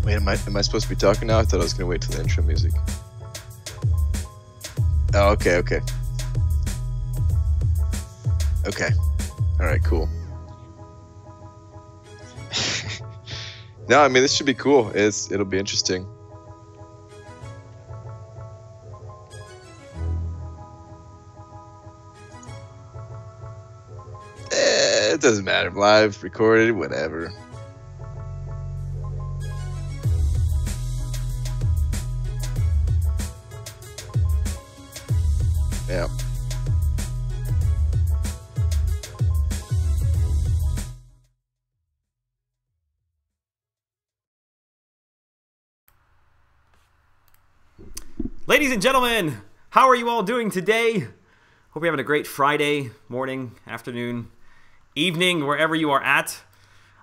Wait, am I supposed to be talking now? I thought I was gonna wait till the intro music. Oh, okay, okay. Okay. Alright, cool. No, I mean, this should be cool. It'll be interesting. It doesn't matter. Live, recorded, whatever. Yeah. Ladies and gentlemen, how are you all doing today? Hope you're having a great Friday morning, afternoon, evening, wherever you are at.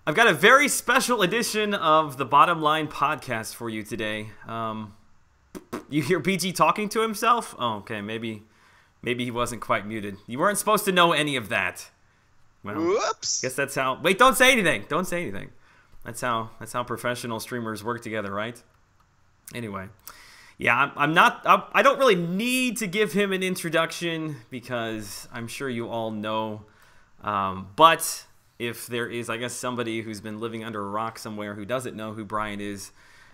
I've got a very special edition of the Bottom Line podcast for you today. You hear BG talking to himself? Oh, okay, maybe he wasn't quite muted. You weren't supposed to know any of that. Well, Whoops. Guess that's how. Wait, don't say anything. Don't say anything. That's how professional streamers work together, right? Anyway. Yeah, I don't really need to give him an introduction because I'm sure you all know. But if there is, I guess, somebody who's been living under a rock somewhere who doesn't know who Briant is,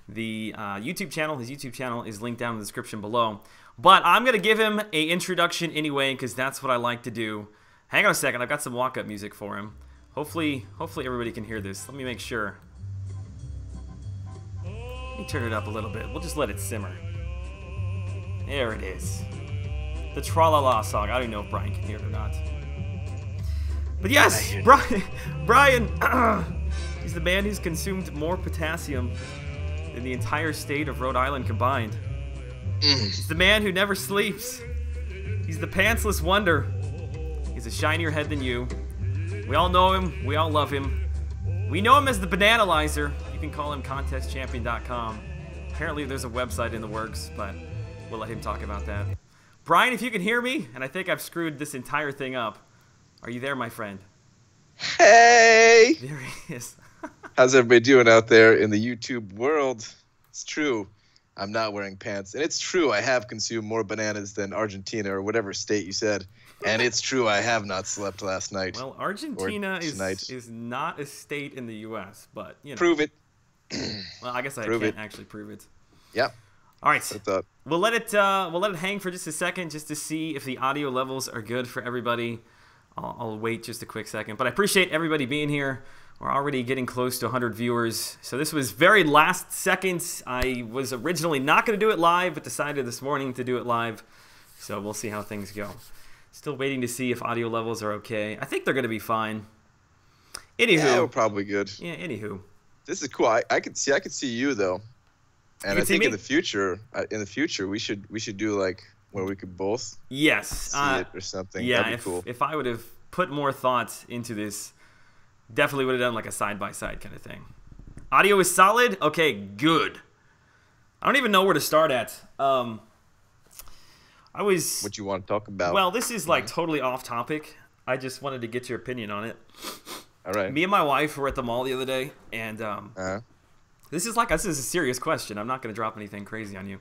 the his YouTube channel is linked down in the description below. But I'm going to give him an introduction anyway because that's what I like to do. Hang on a second. I've got some walk-up music for him. Hopefully everybody can hear this. Let me make sure. Let me turn it up a little bit. We'll just let it simmer. There it is. The Tra-La-La song. I don't even know if Brian can hear it or not. But yes, Brian, he's the man who's consumed more potassium than the entire state of Rhode Island combined. He's the man who never sleeps. He's the pantsless wonder. He's a shinier head than you. We all know him. We all love him. We know him as the Bananalyzer. You can call him ContestChampion.com. Apparently there's a website in the works, but we'll let him talk about that. Brian, if you can hear me, and I think I've screwed this entire thing up, are you there, my friend? Hey! There he is. How's everybody doing out there in the YouTube world? It's true. I'm not wearing pants. And it's true, I have consumed more bananas than Argentina or whatever state you said. And it's true, I have not slept last night. Well, Argentina is not a state in the U.S., but, you know. Prove it. Well, I guess I can't actually prove it. Yep. All right. We'll let it hang for just a second just to see if the audio levels are good for everybody. I'll wait just a quick second. But I appreciate everybody being here. We're already getting close to 100 viewers. So this was very last second. I was originally not going to do it live, but decided this morning to do it live. So we'll see how things go. Still waiting to see if audio levels are okay. I think they're going to be fine. Anywho. Yeah, we're probably good. Yeah, anywho. This is cool. I could see you though. And I think in the future we should do like where we could both see it or something. Yeah, that'd be cool. If I would have put more thought into this, definitely would have done like a side-by-side kind of thing. Audio is solid? Okay, good. I don't even know where to start at. What you want to talk about? Well, this is like totally off topic. I just wanted to get your opinion on it. All right. Me and my wife were at the mall the other day, and this is a serious question. I'm not going to drop anything crazy on you.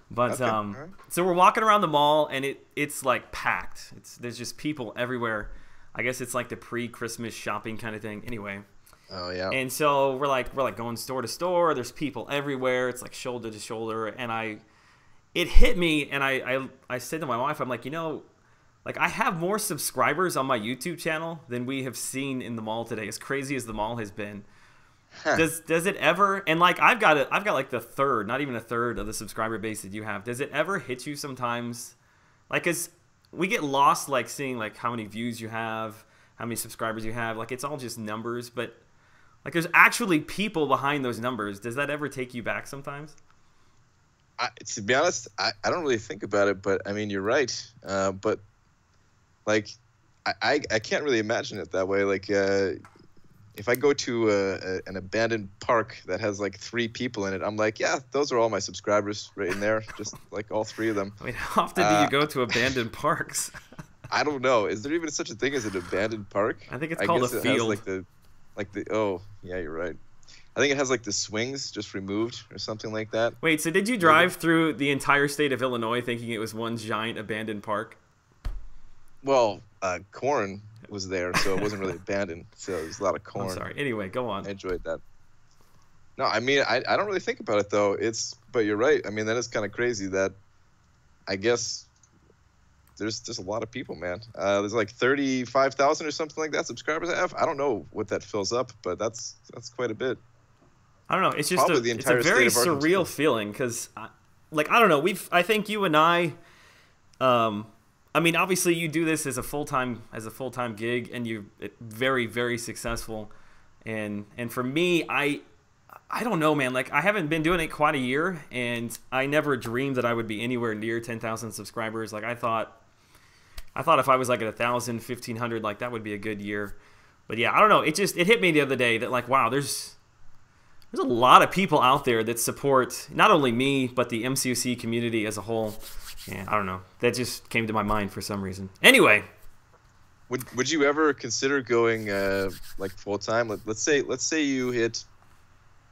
But okay. So we're walking around the mall, and it's like packed. There's just people everywhere. I guess it's like the pre-Christmas shopping kind of thing. Anyway. Oh yeah. And so we're like going store to store. There's people everywhere. It's like shoulder to shoulder, and it hit me, and I said to my wife, I'm like, you know, like I have more subscribers on my YouTube channel than we have seen in the mall today. As crazy as the mall has been. Huh. Does it ever, and like I've got like the third, not even a third of the subscriber base that you have. Does it ever hit you sometimes? Like, as we get lost, like seeing like how many views you have, how many subscribers you have. Like, it's all just numbers, but like there's actually people behind those numbers. Does that ever take you back sometimes? To be honest, I don't really think about it, but I mean, you're right. But like, I can't really imagine it that way. Like, if I go to an abandoned park that has like 3 people in it, I'm like, yeah, those are all my subscribers right in there, just like all 3 of them. I mean, how often do you go to abandoned parks? I don't know. Is there even such a thing as an abandoned park? I think it's called a field. Has like the oh yeah, you're right. I think it has like the swings just removed or something like that. Wait, so did you drive through the entire state of Illinois thinking it was one giant abandoned park? Well, corn was there, so it wasn't really abandoned. So there's a lot of corn. I'm sorry. Anyway, go on. I enjoyed that. No, I mean, I don't really think about it, though. But you're right. I mean, that is kind of crazy that I guess there's a lot of people, man. There's like 35,000 or something like that subscribers I have. I don't know what that fills up, but that's quite a bit. I don't know. It's just it's a very surreal feeling because, like, I don't know. I think you and I mean, obviously you do this as a full-time gig, and you're very, very successful. And for me, I don't know, man. Like, I haven't been doing it quite a year, and I never dreamed that I would be anywhere near 10,000 subscribers. Like, I thought if I was like at 1,000, 1,500, like that would be a good year. But yeah, I don't know. It hit me the other day that like, wow, there's a lot of people out there that support not only me but the MCOC community as a whole. Yeah, I don't know. That just came to my mind for some reason. Anyway, would you ever consider going like full time? Let's say you hit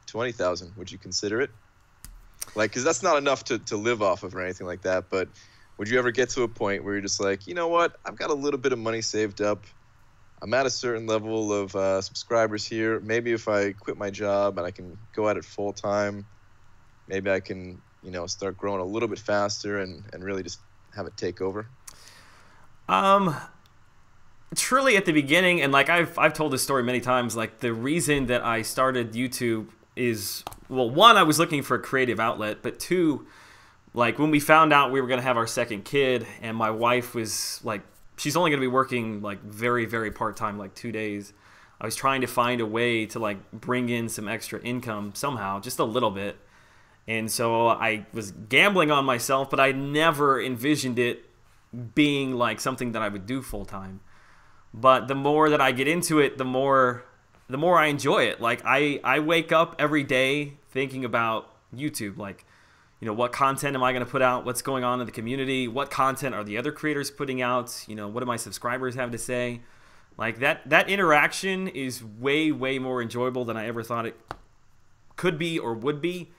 20,000. Would you consider it? Like, because that's not enough to live off of or anything like that. But would you ever get to a point where you're just like, you know what? I've got a little bit of money saved up. I'm at a certain level of subscribers here. Maybe if I quit my job and I can go at it full time, maybe I can, start growing a little bit faster and really just have it take over. Truly at the beginning, and like I've told this story many times, like the reason that I started YouTube is, well, one, I was looking for a creative outlet, but two, like when we found out we were going to have our second kid and my wife was like, she's only going to be working like very, very part-time, like 2 days. I was trying to find a way to like bring in some extra income somehow, just a little bit. And so I was gambling on myself, but I never envisioned it being like something that I would do full-time. But the more that I get into it, the more I enjoy it. Like I wake up every day thinking about YouTube, like, what content am I going to put out? What's going on in the community? What content are the other creators putting out? What do my subscribers have to say? Like that interaction is way, way more enjoyable than I ever thought it could be or would be.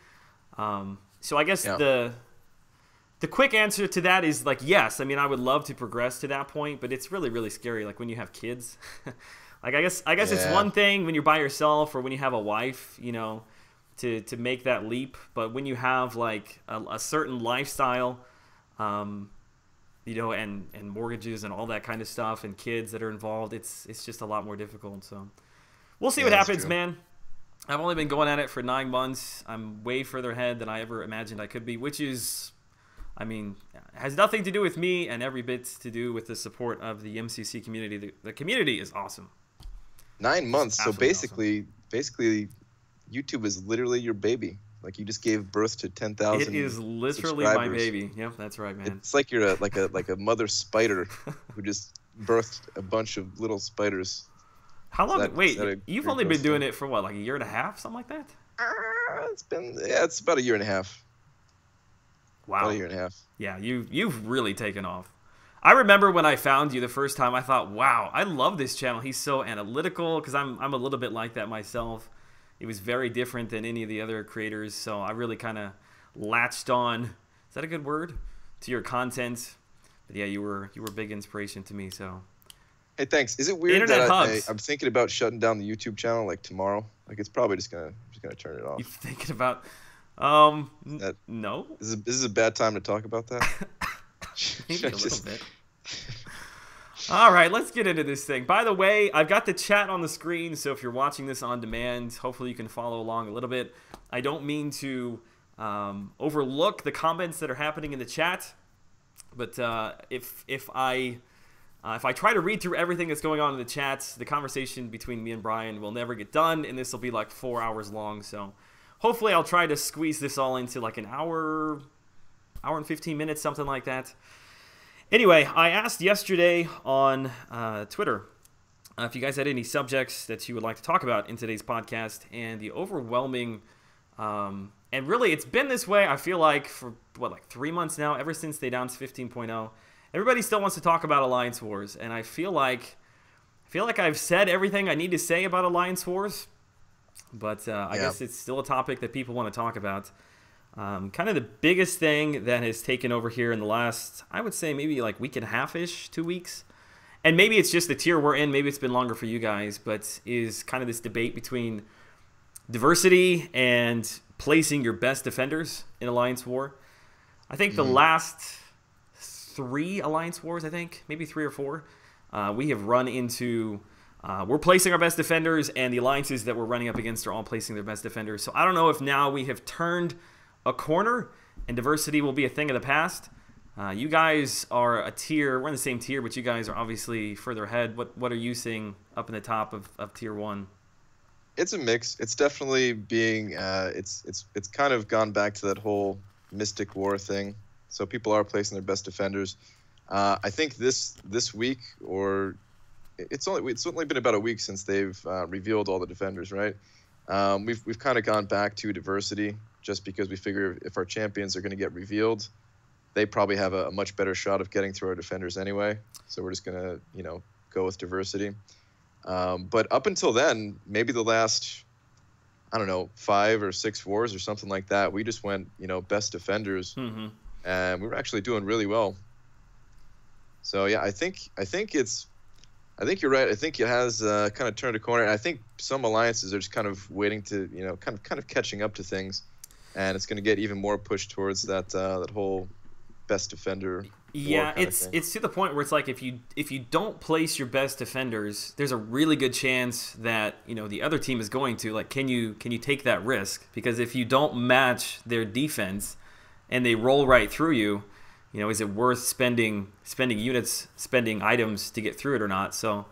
So I guess the quick answer to that is like, yes. I mean, I would love to progress to that point, but it's really, really scary. Like when you have kids, like I guess it's one thing when you're by yourself or when you have a wife, to make that leap. But when you have like a certain lifestyle, and mortgages and all that kind of stuff and kids that are involved, it's just a lot more difficult. So we'll see what happens, man. I've only been going at it for 9 months. I'm way further ahead than I ever imagined I could be, which is, I mean, has nothing to do with me and every bit to do with the support of the MCC community. The community is awesome. 9 months. So basically, YouTube is literally your baby. Like you just gave birth to 10,000. It is literally my baby. Yep, that's right, man. It's like you're like a mother spider who just birthed a bunch of little spiders. How long? Wait, you've only been doing it for what, like a year and a half, something like that? It's about a year and a half. Wow. About a year and a half. Yeah, you've really taken off. I remember when I found you the first time, I thought, wow, I love this channel. He's so analytical, because I'm a little bit like that myself. It was very different than any of the other creators, so I really kind of latched on, is that a good word, to your content. But yeah, you were big inspiration to me. So hey, thanks. Is it weird that I'm thinking about shutting down the YouTube channel like tomorrow? Like it's probably just gonna turn it off. You thinking about no? This is a bad time to talk about that. Maybe a little bit. All right, let's get into this thing. By the way, I've got the chat on the screen, so if you're watching this on demand, hopefully you can follow along a little bit. I don't mean to overlook the comments that are happening in the chat, but if I try to read through everything that's going on in the chats, the conversation between me and Brian will never get done, and this will be like 4 hours long. So hopefully I'll try to squeeze this all into like an hour and 15 minutes, something like that. Anyway, I asked yesterday on Twitter if you guys had any subjects that you would like to talk about in today's podcast, and the overwhelming, and really it's been this way, I feel like, for, what, like 3 months now, ever since they announced 15.0. Everybody still wants to talk about Alliance Wars, and I feel like I've said everything I need to say about Alliance Wars. But I guess it's still a topic that people want to talk about. Kind of the biggest thing that has taken over here in the last, I would say maybe like week and a half-ish, 2 weeks. And maybe it's just the tier we're in. Maybe it's been longer for you guys. But is kind of this debate between diversity and placing your best defenders in Alliance War. I think the last 3 Alliance Wars, I think, maybe 3 or 4, we have run into... we're placing our best defenders, and the alliances that we're running up against are all placing their best defenders. So I don't know if now we have turned a corner and diversity will be a thing of the past. You guys are a tier. We're in the same tier, but you guys are obviously further ahead. What are you seeing up in the top of tier 1? It's a mix. It's definitely being it's kind of gone back to that whole Mystic War thing. So people are placing their best defenders. I think this week, or it's only been about a week since they've revealed all the defenders, right? We've kind of gone back to diversity just because we figure if our champions are going to get revealed, they probably have a much better shot of getting through our defenders anyway. So we're just going to, go with diversity. But up until then, maybe the last, I don't know, 5 or 6 wars or something like that, we just went, best defenders, and we were actually doing really well. So yeah, I think you're right. I think it has kind of turned a corner. And I think some alliances are just kind of waiting to, kind of catching up to things, and it's going to get even more pushed towards that whole best defender. Yeah, it's to the point where it's like if you don't place your best defenders, there's a really good chance that the other team is going to can you take that risk? Because if you don't match their defense and they roll right through you, is it worth spending units, spending items to get through it or not? So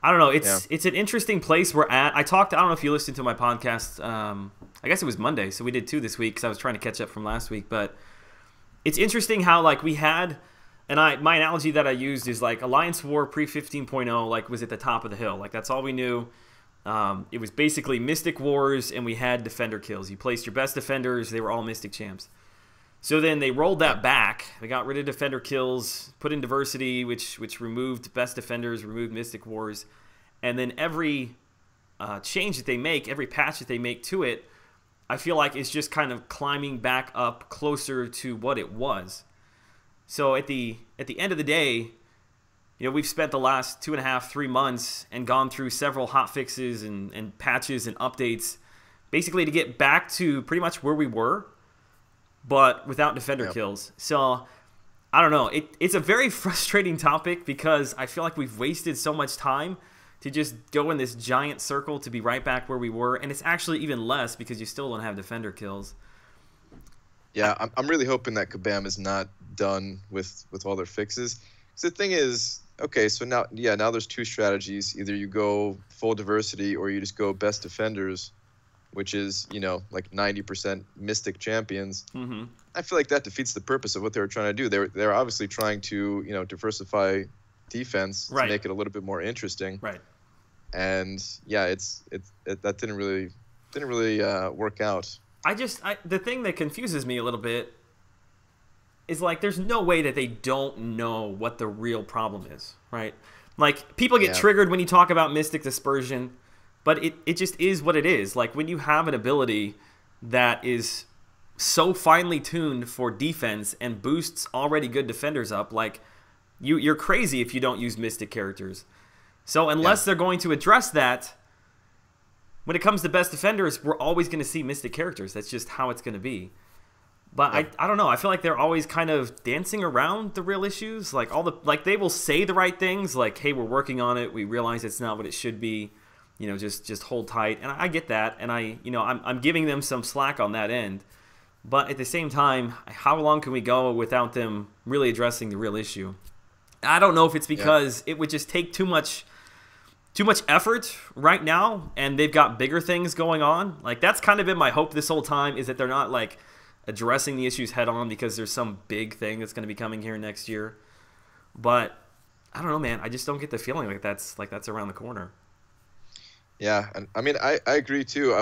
I don't know. It's an interesting place we're at. I don't know if you listened to my podcast. I guess it was Monday, so we did 2 this week because I was trying to catch up from last week. But it's interesting how we had, and my analogy that I used is Alliance War pre 15.0 was at the top of the hill. That's all we knew. It was basically Mystic Wars, and we had defender kills. You placed your best defenders; they were all Mystic champs. So then they rolled that back. They got rid of defender kills, put in diversity, which removed best defenders, removed Mystic Wars, and then every change that they make, every patch that they make to it, I feel like it's just kind of climbing back up closer to what it was. So at the end of the day, we've spent the last 2.5, 3 months and gone through several hot fixes and patches and updates, basically to get back to pretty much where we were, but without defender kills. So I don't know. It's a very frustrating topic because I feel like we've wasted so much time to just go in this giant circle to be right back where we were, and it's actually even less because you still don't have defender kills. Yeah, I'm really hoping that Kabam is not done with all their fixes. So the thing is, okay, so now there's 2 strategies. Either you go full diversity or you just go best defenders, which is, 90% Mystic champions. I feel like that defeats the purpose of what they were trying to do. They're obviously trying to, diversify defense to make it a little bit more interesting. Right. And yeah, that didn't really work out. The thing that confuses me a little bit is there's no way that they don't know what the real problem is, right? People get triggered when you talk about Mystic Dispersion, but it just is what it is. When you have an ability that is so finely tuned for defense and boosts already good defenders up, you're crazy if you don't use Mystic characters. So unless they're going to address that, when it comes to best defenders, we're always going to see Mystic characters. That's just how it's going to be. But I don't know. I feel like they're always kind of dancing around the real issues. They will say the right things, hey, we're working on it. We realize it's not what it should be. Just hold tight. And I get that. And I'm giving them some slack on that end. But at the same time, how long can we go without them really addressing the real issue? I don't know if it's because it would just take too much effort right now, and they've got bigger things going on. That's kind of been my hope this whole time, is that they're not addressing the issues head on because there's some big thing that's going to be coming here next year. But I don't know, man. I just don't get the feeling that's around the corner. Yeah, and I mean, I agree too.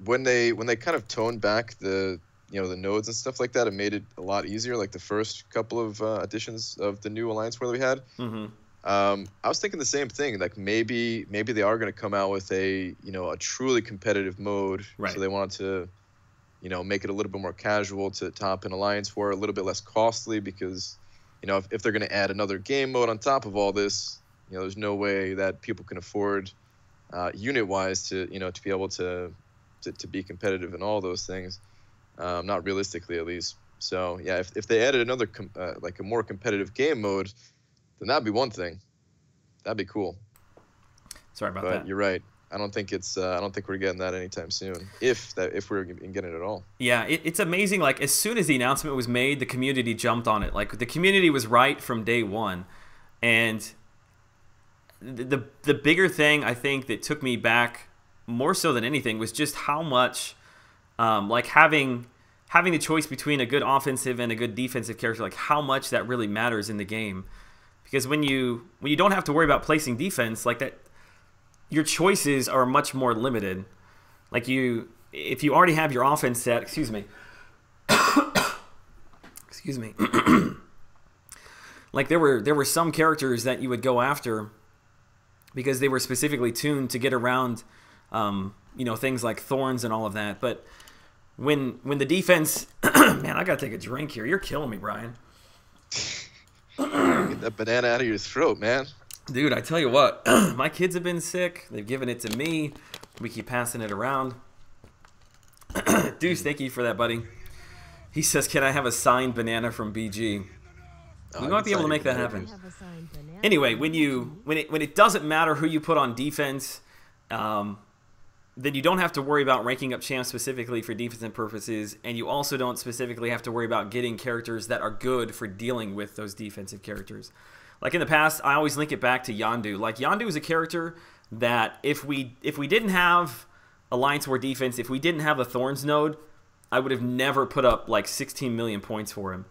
When they kind of toned back the nodes and stuff it made it a lot easier. The first couple of editions of the new Alliance War that we had, I was thinking the same thing. Like maybe they are going to come out with a a truly competitive mode. Right. So they want to make it a little bit more casual to hop in Alliance War, a little bit less costly because if they're going to add another game mode on top of all this, there's no way that people can afford unit wise to to be able to be competitive in all those things. Not realistically, at least. So yeah, if they added another like a more competitive game mode, then that'd be one thing. That'd be cool. Sorry about but that. You're right. I don't think we're getting that anytime soon. If we're getting it at all. Yeah, it's amazing. Like as soon as the announcement was made, the community jumped on it. Like the community was right from day one, and the bigger thing I think that took me back more so than anything was just how much like having the choice between a good offensive and a good defensive character, like how much that really matters in the game. Because when you don't have to worry about placing defense like that, your choices are much more limited. Like if you already have your offense set, excuse me, like there were some characters that you would go after because they were specifically tuned to get around, things like thorns and all of that. But when the defense, man, I gotta take a drink here. You're killing me, Brian. Get that banana out of your throat, man. Dude, I tell you what, my kids have been sick. They've given it to me. We keep passing it around. Deuce, thank you for that, buddy. He says, "Can I have a signed banana from BG?" We might be able to make that happen. Anyway, when it doesn't matter who you put on defense, then you don't have to worry about ranking up champs specifically for defensive purposes, and you also don't specifically have to worry about getting characters that are good for dealing with those defensive characters. Like in the past, I always link it back to Yondu. Like Yondu is a character that if we didn't have Alliance War defense, if we didn't have the Thorns node, I would have never put up like 16 million points for him.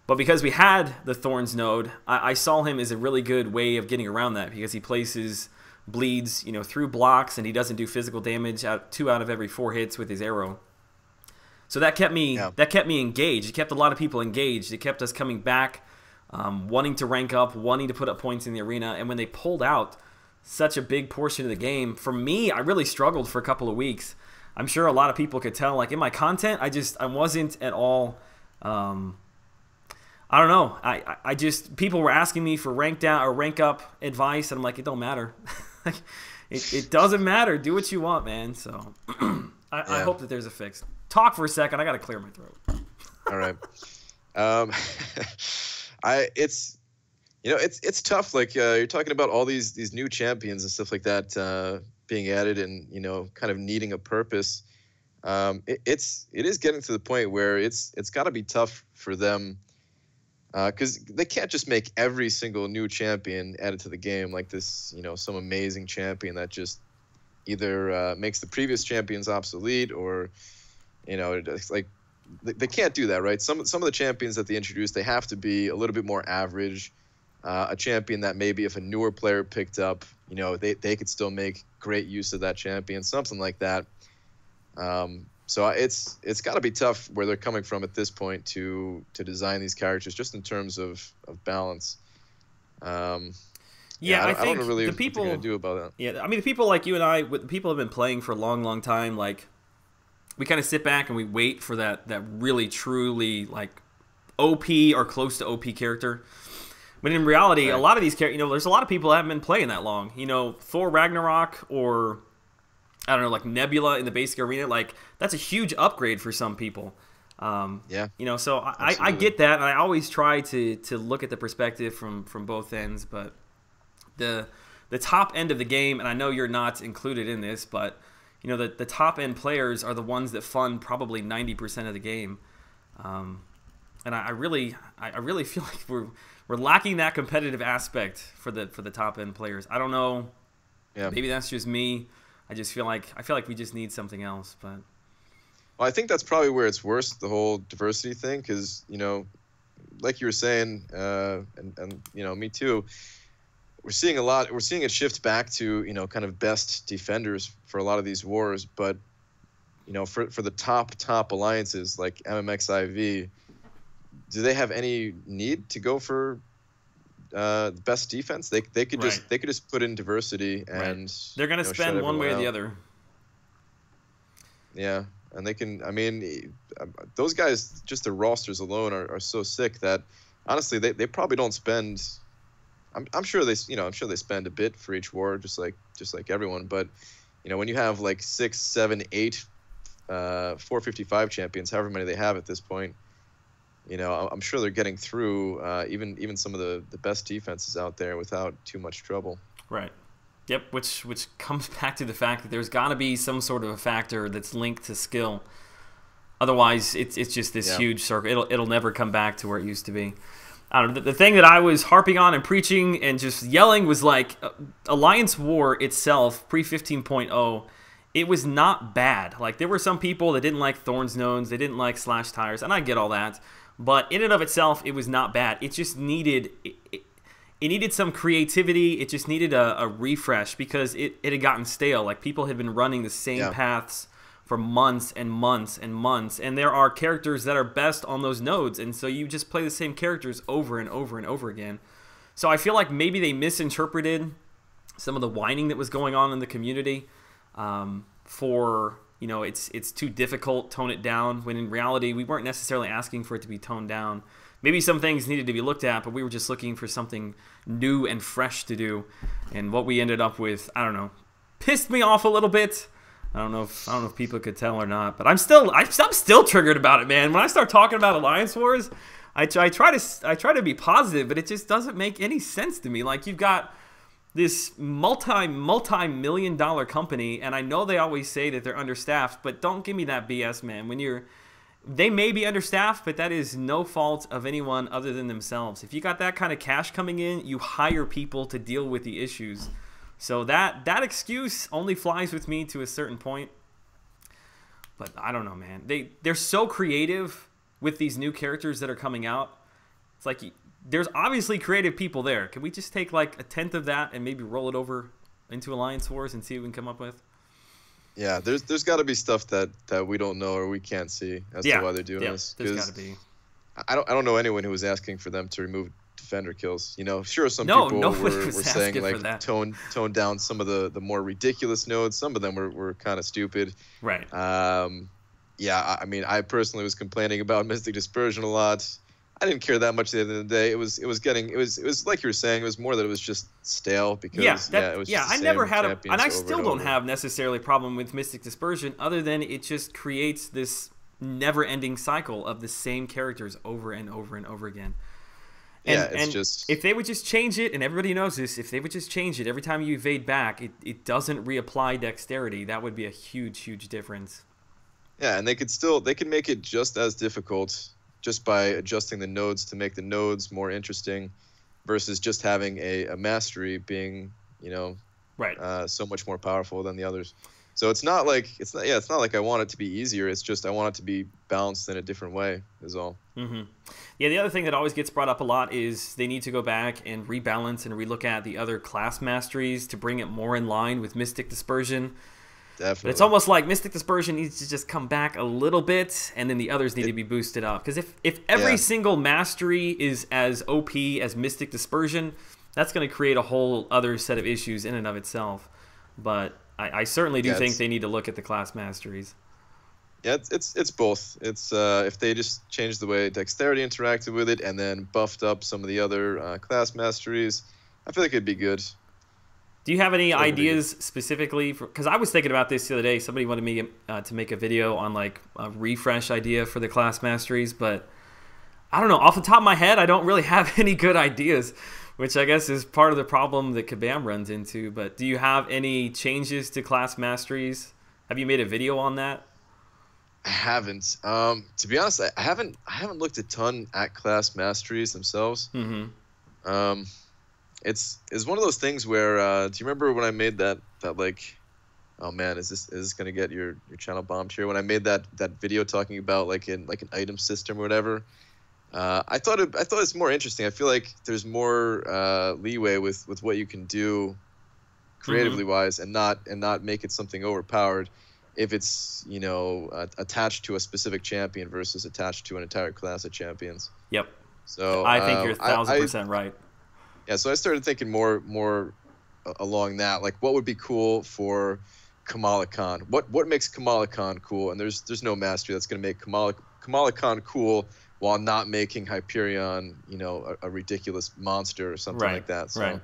But because we had the Thorns node, I saw him as a really good way of getting around that because he places bleeds, through blocks, and he doesn't do physical damage 2 out of every 4 hits with his arrow. So that kept me engaged. It kept a lot of people engaged. It kept us coming back, wanting to rank up, wanting to put up points in the arena. And when they pulled out such a big portion of the game, for me, I really struggled for a couple of weeks. I'm sure a lot of people could tell. Like in my content, I wasn't at all. I don't know. I just people were asking me for rank down or rank up advice, and I'm like, it don't matter. it doesn't matter. Do what you want, man. So I hope that there's a fix. Talk for a second. I gotta clear my throat. All right. It's tough. Like you're talking about all these new champions and stuff like that being added and kind of needing a purpose. It is getting to the point where it's got to be tough for them. Because they can't just make every single new champion added to the game like this, some amazing champion that just either makes the previous champions obsolete or, it's like they can't do that, right? Some of the champions that they introduced, they have to be a little bit more average. A champion that maybe if a newer player picked up, they could still make great use of that champion, something like that. So it's got to be tough where they're coming from at this point to design these characters just in terms of balance. I don't know really the people what they're gonna do about that. Yeah, I mean the people like you and I, the people have been playing for a long time. Like we kind of sit back and we wait for that really truly like OP or close to OP character. But in reality, a lot of these characters, there's a lot of people that haven't been playing that long. Thor Ragnarok or I don't know, like Nebula in the basic arena, like that's a huge upgrade for some people. So I get that, and I always try to look at the perspective from both ends. But the top end of the game, and I know you're not included in this, but the top end players are the ones that fund probably 90% of the game. And I really feel like we're lacking that competitive aspect for the top end players. I don't know. Yeah. Maybe that's just me. I feel like we just need something else, but well, I think that's probably where it's worse, the whole diversity thing, because like you were saying, and me too. We're seeing a shift back to kind of best defenders for a lot of these wars, but for the top alliances like MMXIV, do they have any need to go for best defense, they could just put in diversity and they're gonna spend one way or the other. Yeah, and they can. I mean, those guys, just their rosters alone are so sick that honestly they probably don't spend. I'm sure they spend a bit for each war, just like everyone. But when you have like 6, 7, 8 455 champions, however many they have at this point, I'm sure they're getting through even some of the best defenses out there without too much trouble. Right. Yep. Which comes back to the fact that there's got to be some sort of a factor that's linked to skill. Otherwise, it's just this huge circle. It'll never come back to where it used to be. I don't know. The thing that I was harping on and preaching and just yelling was like Alliance War itself, pre 15.0. It was not bad. Like there were some people that didn't like Thorn's Nodes, they didn't like Slash Tires, and I get all that. But in and of itself, it was not bad. It just needed it needed some creativity. It just needed a refresh because it had gotten stale. Like people had been running the same paths for months and months and months, and there are characters that are best on those nodes, and so you just play the same characters over and over and over again. So I feel like maybe they misinterpreted some of the whining that was going on in the community for, it's too difficult, tone it down, when in reality we weren't necessarily asking for it to be toned down. Maybe some things needed to be looked at, but we were just looking for something new and fresh to do, and what we ended up with, I don't know, pissed me off a little bit. I don't know if people could tell or not, but I'm still triggered about it, man. When I start talking about Alliance Wars, I try to be positive, but it just doesn't make any sense to me. Like you've got this multi-million-dollar company, and I know they always say that they're understaffed, but don't give me that BS, man. They may be understaffed, but that is no fault of anyone other than themselves. If you got that kind of cash coming in, you hire people to deal with the issues. So that excuse only flies with me to a certain point. But I don't know, man. They're so creative with these new characters that are coming out. It's like there's obviously creative people there. Can we just take like 1/10 of that and maybe roll it over into Alliance Wars and see what we can come up with? Yeah, there's got to be stuff that we don't know or we can't see as to why they're doing this. There's got to be. I don't know anyone who was asking for them to remove defender kills. Sure, some people were saying like tone down some of the more ridiculous nodes. Some of them were kind of stupid. Right. Yeah, I mean, I personally was complaining about Mystic Dispersion a lot. I didn't care that much at the end of the day. It was like you were saying. It was more that it was just stale because it was. I never had and I still don't have necessarily a problem with Mystic Dispersion, other than it just creates this never-ending cycle of the same characters over and over and over again. And just if they would just change it, and everybody knows this, if they would just change it every time you evade back, it doesn't reapply dexterity. That would be a huge difference. Yeah, and they can make it just as difficult just by adjusting the nodes to make the nodes more interesting, versus just having a mastery being so much more powerful than the others. So it's not like I want it to be easier. It's just I want it to be balanced in a different way is all. Mm-hmm. Yeah, the other thing that always gets brought up a lot is they need to go back and rebalance and relook at the other class masteries to bring it more in line with Mystic Dispersion. Definitely. But it's almost like Mystic Dispersion needs to just come back a little bit, and then the others need to be boosted up. Because if every single mastery is as OP as Mystic Dispersion, that's going to create a whole other set of issues in and of itself. But I certainly do think they need to look at the class masteries. Yeah, it's both. It's if they just changed the way Dexterity interacted with it and then buffed up some of the other class masteries, I feel like it'd be good. Do you have any ideas specifically? Because I was thinking about this the other day. Somebody wanted me to make a video on like a refresh idea for the class masteries, but I don't know. Off the top of my head, I don't really have any good ideas, which I guess is part of the problem that Kabam runs into. But do you have any changes to class masteries? Have you made a video on that? I haven't. To be honest, I haven't looked a ton at class masteries themselves. Mm-hmm. It's one of those things where do you remember when I made that like, oh man, is this gonna get your channel bombed here? When I made that video talking about like an item system or whatever, I thought it's more interesting. I feel like there's more leeway with what you can do creatively wise, and not make it something overpowered if it's attached to a specific champion versus attached to an entire class of champions. Yep. So I think you're 1,000% right. Yeah, so I started thinking more along that, like what would be cool for Kamala Khan? What makes Kamala Khan cool? And there's no mastery that's going to make Kamala Khan cool while not making Hyperion, you know, a ridiculous monster or something like that. So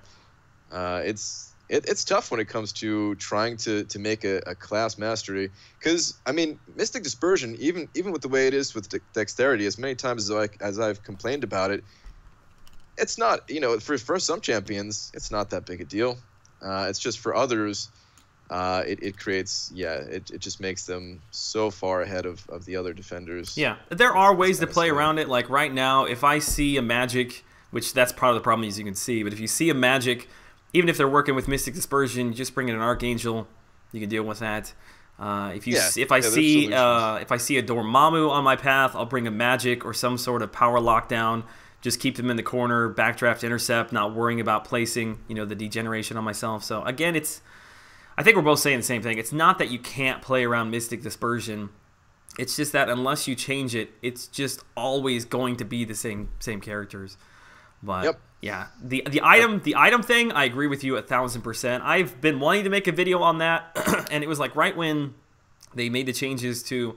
it's tough when it comes to trying to make a class mastery, because I mean, Mystic Dispersion, even with the way it is with dexterity, as many times as I've complained about it, it's not, you know, for some champions it's not that big a deal. It's just for others, it creates, it just makes them so far ahead of the other defenders. Yeah, there are ways to play around it. Like right now, if I see a magic, which that's part of the problem, as you can see, but if you see a magic, even if they're working with Mystic Dispersion, you just bring in an Archangel, you can deal with that. If I see a Dormammu on my path, I'll bring a magic or some sort of power lockdown. Just keep them in the corner, backdraft, intercept, not worrying about placing, you know, the degeneration on myself. So again, I think we're both saying the same thing. It's not that you can't play around Mystic Dispersion. It's just that unless you change it, it's just always going to be the same characters. But yeah, the item thing, I agree with you 1000%. I've been wanting to make a video on that, and it was like right when they made the changes to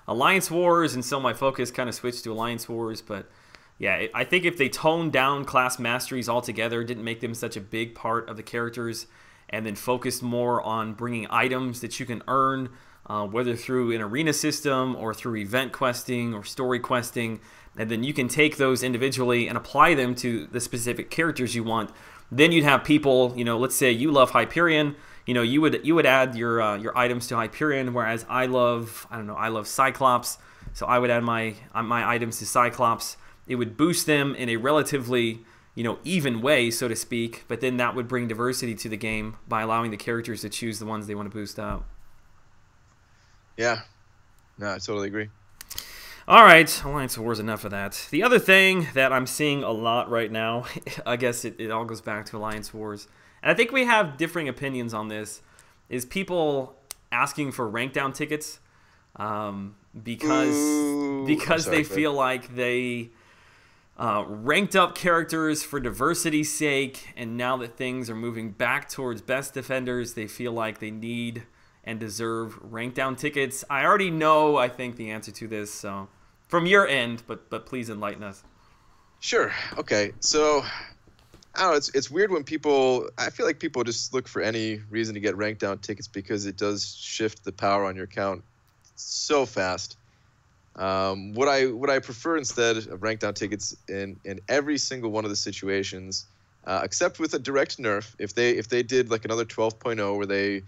Alliance Wars, and so my focus kind of switched to Alliance Wars. But yeah, I think if they toned down class masteries altogether, didn't make them such a big part of the characters, and then focused more on bringing items that you can earn, whether through an arena system or through event questing or story questing, and then you can take those individually and apply them to the specific characters you want. Then you'd have people, you know, let's say you love Hyperion, you know, you would add your items to Hyperion, whereas I love Cyclops, so I would add my items to Cyclops. It would boost them in a relatively, you know, even way, so to speak, but then that would bring diversity to the game by allowing the characters to choose the ones they want to boost out. Yeah, no, I totally agree. All right, Alliance Wars, enough of that. The other thing that I'm seeing a lot right now, I guess it all goes back to Alliance Wars, and I think we have differing opinions on this, is people asking for rank down tickets because they feel like they ranked up characters for diversity's sake, and now that things are moving back towards best defenders, they feel like they need and deserve rank down tickets. I already know, I think, the answer to this, so from your end, but please enlighten us. Sure. Okay. So I don't know, it's weird when I feel like people just look for any reason to get rank down tickets, because it does shift the power on your account so fast. What I prefer instead of rank down tickets in every single one of the situations, except with a direct nerf, if they did like another 12.0 where they,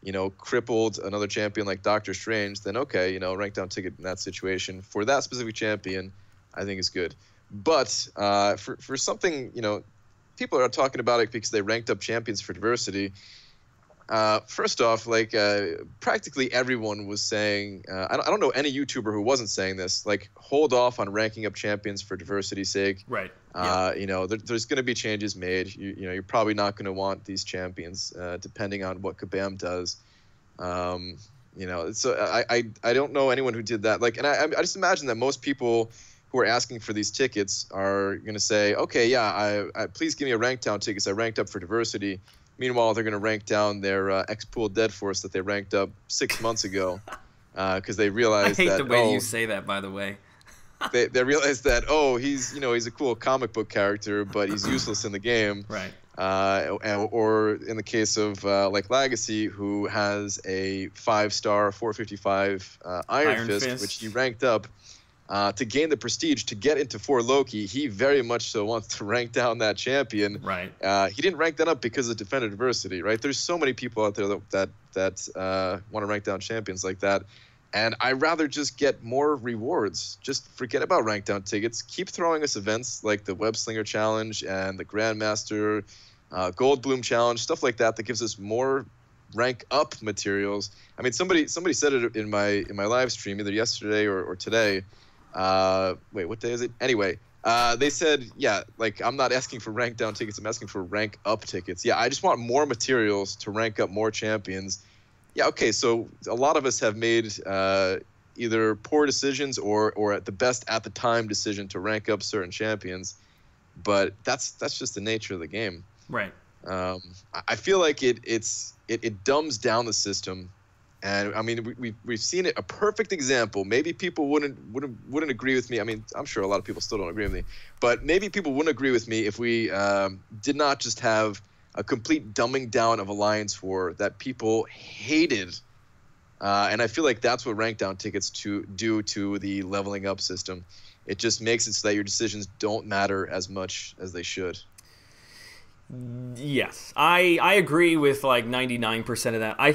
you know, crippled another champion like Doctor Strange, then okay, you know, rank down ticket in that situation for that specific champion, I think is good. But for something, you know, people are talking about it because they ranked up champions for diversity. First off, like practically everyone was saying, I don't know any YouTuber who wasn't saying this, like hold off on ranking up champions for diversity's sake. Right. You know, there's going to be changes made. You know, you're probably not going to want these champions depending on what Kabam does. You know, so I don't know anyone who did that. Like, and I just imagine that most people who are asking for these tickets are going to say, okay, yeah, I please give me a rank down tickets. I ranked up for diversity. Meanwhile, they're going to rank down their X-Pool Dead Force that they ranked up 6 months ago because they realized that. I hate the way you say that, by the way. they realized that, oh, he's a cool comic book character, but he's useless in the game. Right. Or in the case of like Legacy, who has a 5-star 455 Iron Fist, which he ranked up to gain the prestige to get into 4 Loki. He very much so wants to rank down that champion. Right. He didn't rank that up because of defender diversity. Right. There's so many people out there that want to rank down champions like that. And I'd rather just get more rewards. Just forget about rank down tickets. Keep throwing us events like the Web Slinger Challenge and the Grandmaster Gold Bloom Challenge, stuff like that gives us more rank up materials. I mean, somebody said it in my live stream either yesterday or today. Wait, what day is it? Anyway, they said, yeah, like I'm not asking for rank down tickets. I'm asking for rank up tickets. Yeah, I just want more materials to rank up more champions. Yeah, okay, so a lot of us have made either poor decisions or at the best at the time decision to rank up certain champions. but that's just the nature of the game. Right. I feel like it dumbs down the system, and I mean we've seen it. A perfect example. Maybe people wouldn't agree with me. I mean, I'm sure a lot of people still don't agree with me, but maybe people wouldn't agree with me if we did not just have a complete dumbing down of Alliance War that people hated. And I feel like that's what rank down tickets do to the leveling up system. It just makes it so that your decisions don't matter as much as they should. Yes, I agree with like 99% of that. I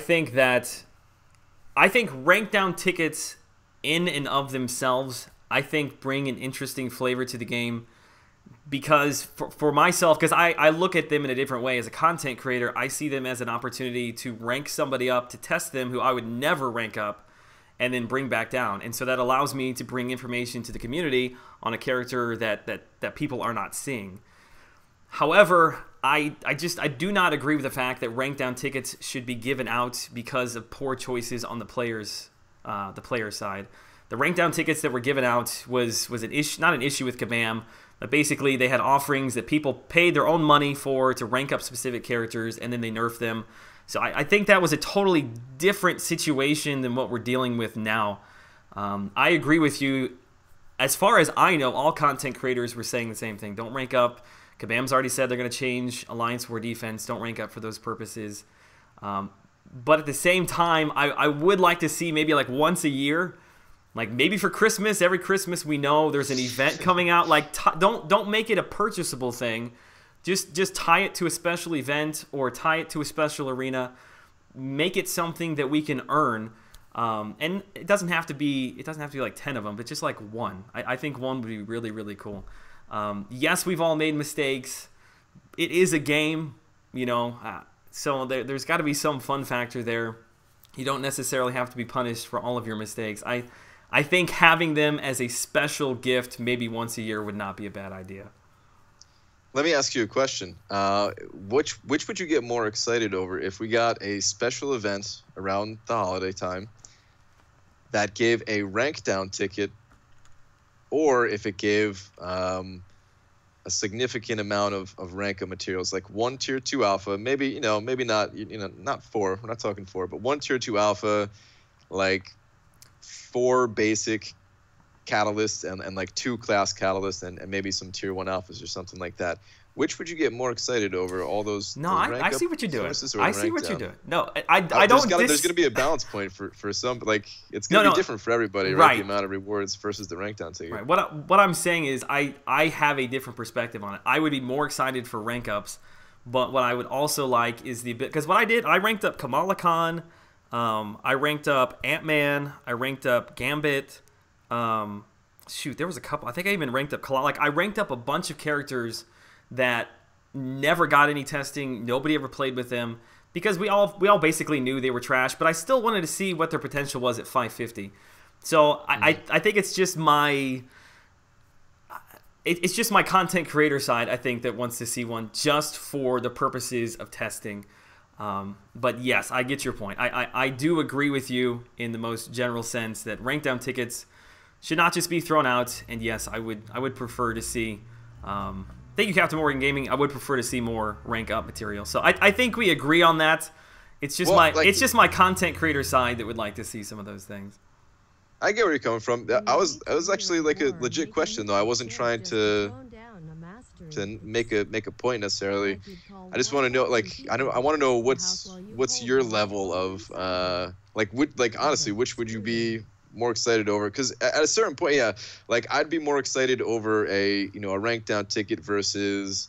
think rank down tickets in and of themselves, I think bring an interesting flavor to the game. Because for myself, because I look at them in a different way as a content creator, I see them as an opportunity to rank somebody up, to test them who I would never rank up, and then bring back down. And so that allows me to bring information to the community on a character that people are not seeing. However, I do not agree with the fact that rank down tickets should be given out because of poor choices on the players' side. The rank down tickets that were given out was an issue, not an issue with Kabam. But basically, they had offerings that people paid their own money for to rank up specific characters, and then they nerfed them. So I think that was a totally different situation than what we're dealing with now. I agree with you. As far as I know, all content creators were saying the same thing. Don't rank up. Kabam's already said they're going to change Alliance War defense. Don't rank up for those purposes. But at the same time, I would like to see maybe like once a year, like maybe for Christmas, every Christmas we know there's an event coming out. Like don't make it a purchasable thing. Just tie it to a special event or tie it to a special arena. Make it something that we can earn. And it doesn't have to be like 10 of them, but just like one. I think one would be really, really cool. Yes, we've all made mistakes. It is a game, you know, so there's got to be some fun factor there. You don't necessarily have to be punished for all of your mistakes. I think having them as a special gift maybe once a year would not be a bad idea. Let me ask you a question. Which would you get more excited over if we got a special event around the holiday time that gave a rank down ticket, or if it gave a significant amount of rank up materials, like one tier 2 alpha, maybe not 4, we're not talking 4, but one tier 2 alpha, like 4 basic catalysts and like 2 class catalysts and maybe some tier 1 alphas or something like that. Which would you get more excited over? All those? No, I see what you're doing. I see what you're doing. No, I don't. There's going to be a balance point for some. Like it's going to be different for everybody, right? The amount of rewards versus the rank down ticket. Right. What I'm saying is I have a different perspective on it. I would be more excited for rank ups, but what I would also like is because what I did, I ranked up Kamala Khan, I ranked up Ant-Man, I ranked up Gambit. Shoot, there was a couple. I think I even ranked up Kalala. Like I ranked up a bunch of characters that never got any testing. Nobody ever played with them because we all basically knew they were trash. But I still wanted to see what their potential was at 550. So I think it's just my content creator side, I think, that wants to see one just for the purposes of testing. But yes, I get your point. I do agree with you in the most general sense that rank down tickets should not just be thrown out. And yes, I would prefer to see. Thank you, Captain Morgan Gaming. I would prefer to see more rank up material. So I think we agree on that. It's just it's my content creator side that would like to see some of those things. I get where you're coming from. I was actually like a legit question though. I wasn't trying to make a point necessarily. I just want to know, like, I want to know what's your level of honestly, which would you be more excited over? Because at a certain point, yeah, like I'd be more excited over a rank down ticket versus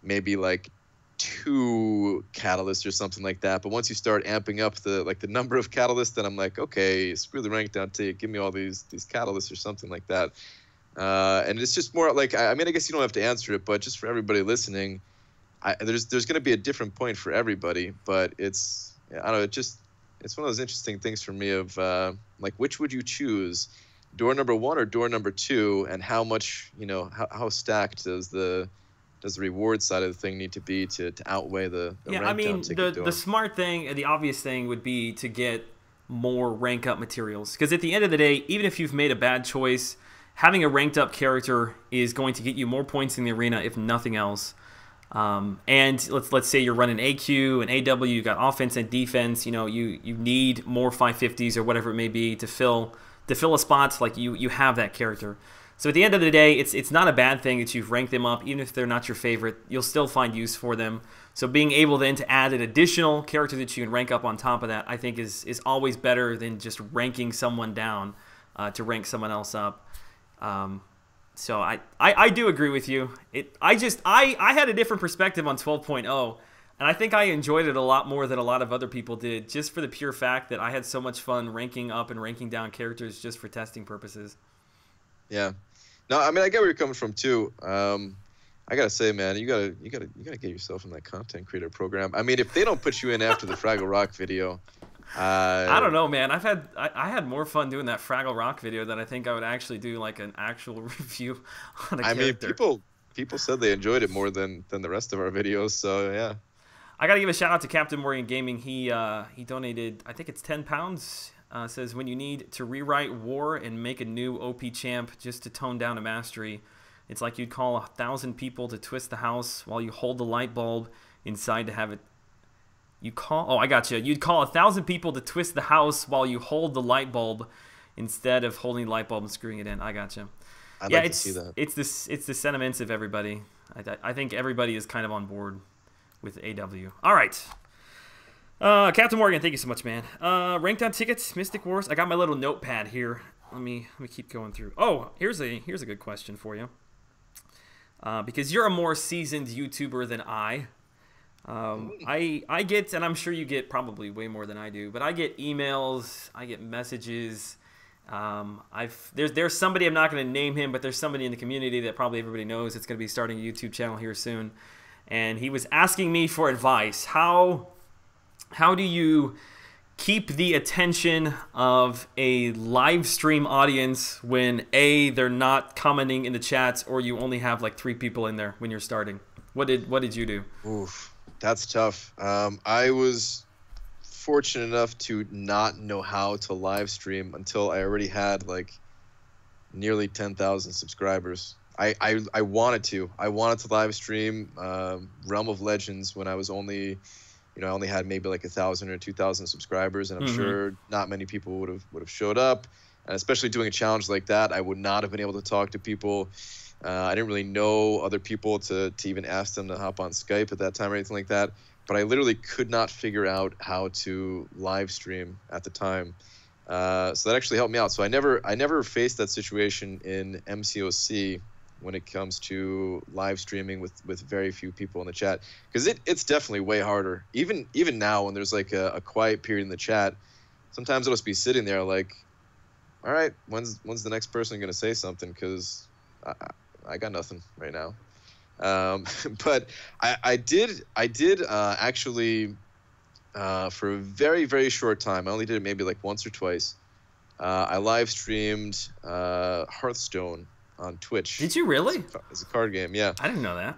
maybe like 2 catalysts or something like that. But once you start amping up the number of catalysts, then I'm like, okay, screw the rank down ticket, give me all these catalysts or something like that. And it's just more like, I mean, I guess you don't have to answer it, but just for everybody listening, there's going to be a different point for everybody. But I don't know, it's one of those interesting things for me of like, which would you choose, door number 1 or door number 2, and how much, how stacked does the reward side of the thing need to be to outweigh the yeah, rank I mean, down ticket the smart thing, the obvious thing would be to get more rank up materials, because at the end of the day, even if you've made a bad choice, having a ranked up character is going to get you more points in the arena, if nothing else. And let's say you're running AQ and AW, you got offense and defense. You know, you need more 550s or whatever it may be to fill a spot. Like you have that character. So at the end of the day, it's not a bad thing that you've ranked them up, even if they're not your favorite. You'll still find use for them. So being able then to add an additional character that you can rank up on top of that, I think is always better than just ranking someone down to rank someone else up. So I do agree with you. I had a different perspective on 12.0, and I think I enjoyed it a lot more than a lot of other people did, just for the pure fact that I had so much fun ranking up and ranking down characters just for testing purposes. Yeah. No, I mean, I get where you're coming from too. I gotta say, man, you gotta get yourself in that content creator program. I mean, if they don't put you in after the Fraggle Rock video, I don't know, man. I had more fun doing that Fraggle Rock video than I think I would actually do like an actual review on a character. I mean, people said they enjoyed it more than the rest of our videos. So yeah. I gotta give a shout out to Captain Morgan Gaming. He donated, I think it's £10. Says, when you need to rewrite war and make a new OP champ just to tone down a mastery, it's like you'd call 1,000 people to twist the house while you hold the light bulb inside to have it. You'd call 1,000 people to twist the house while you hold the light bulb instead of holding the light bulb and screwing it in. I gotcha. I'd like to see that. It's the sentiments of everybody. I think everybody is kind of on board with AW. All right. Captain Morgan, thank you so much, man. Ranked on tickets, Mystic Wars. I got my little notepad here. Let me keep going through. Oh, here's a good question for you. Because you're a more seasoned YouTuber than I get, and I'm sure you get probably way more than I do, but I get emails, I get messages. There's somebody, I'm not going to name him, but there's somebody in the community that probably everybody knows that's going to be starting a YouTube channel here soon, and he was asking me for advice. How do you keep the attention of a live stream audience when A, they're not commenting in the chats, or you only have like 3 people in there when you're starting? What did you do? Oof, that's tough. I was fortunate enough to not know how to live stream until I already had like nearly 10,000 subscribers. I wanted to live stream Realm of Legends when I was only, I only had maybe like 1,000 or 2,000 subscribers, and I'm sure not many people would have showed up. And especially doing a challenge like that, I would not have been able to talk to people. I didn't really know other people to even ask them to hop on Skype at that time or anything like that. But I literally could not figure out how to live stream at the time. So that actually helped me out. So I never faced that situation in MCOC when it comes to live streaming with very few people in the chat, because it's definitely way harder. Even now, when there's like a quiet period in the chat, sometimes I'll just be sitting there like, all right, when's the next person gonna say something? Because I got nothing right now. But I did actually for a very, very short time. I only did it maybe like once or twice. I live streamed Hearthstone on Twitch. Did you really? It's a card game, yeah. I didn't know that.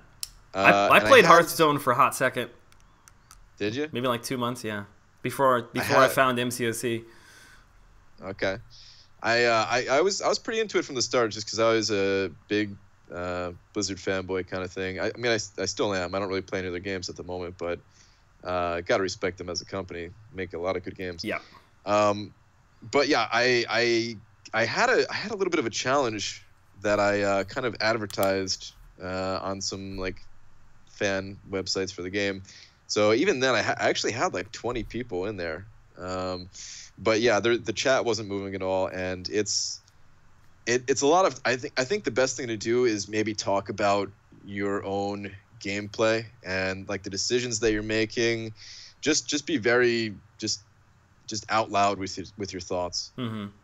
I played Hearthstone for a hot second. Did you? Maybe like 2 months, yeah. Before I found MCOC. Okay. I was pretty into it from the start, just because I was a big Blizzard fanboy kind of thing. I mean, I still am. I don't really play any other games at the moment, but gotta respect them as a company. Make a lot of good games. Yeah. But yeah, I had a little bit of a challenge that I kind of advertised on some like fan websites for the game. So even then, I actually had like 20 people in there. But yeah, the chat wasn't moving at all, and it's a lot of. I think the best thing to do is maybe talk about your own gameplay and like the decisions that you're making. Just be very just out loud with your thoughts.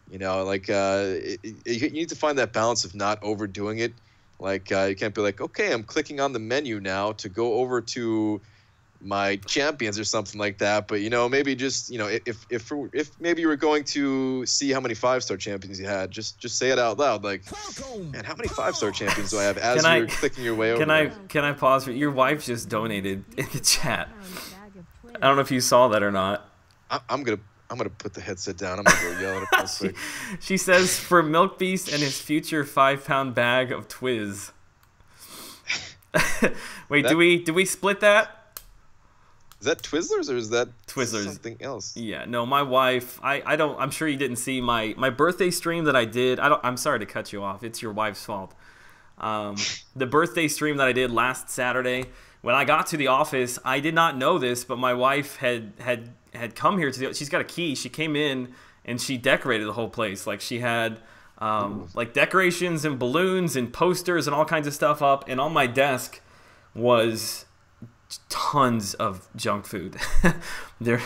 You know, like you need to find that balance of not overdoing it. Like you can't be like, okay, I'm clicking on the menu now to go over to my champions or something like that. But maybe just if maybe you were going to see how many 5-star champions you had, just say it out loud. Like, man, how many 5-star champions do I have? As you're clicking your way over. Can I pause? Your wife just donated in the chat. I don't know if you saw that or not. I'm gonna I'm gonna put the headset down. I'm gonna go yell at it real quick. She says for Milk Beast and his future 5-pound bag of Twiz. Wait, do we split that? Is that Twizzlers or is that Twizzlers? Something else? Yeah, no, my wife. I don't. I'm sure you didn't see my birthday stream that I did. I'm sorry to cut you off. It's your wife's fault. The birthday stream that I did last Saturday. When I got to the office, I did not know this, but my wife had come here to she's got a key. She came in and she decorated the whole place. Like she had like decorations and balloons and posters and all kinds of stuff up. And on my desk was tons of junk food. There's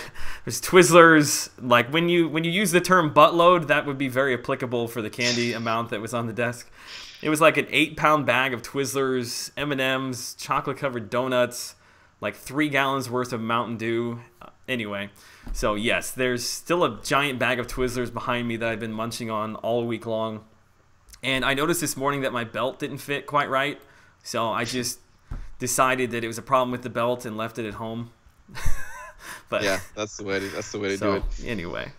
Twizzlers. Like when you use the term buttload, that would be very applicable for the candy amount that was on the desk. It was like an 8-pound bag of Twizzlers, M&Ms, chocolate-covered donuts, like 3 gallons worth of Mountain Dew. Anyway, so yes, there's still a giant bag of Twizzlers behind me that I've been munching on all week long. And I noticed this morning that my belt didn't fit quite right, so I just decided that it was a problem with the belt and left it at home. But yeah, that's the way to do it. Anyway,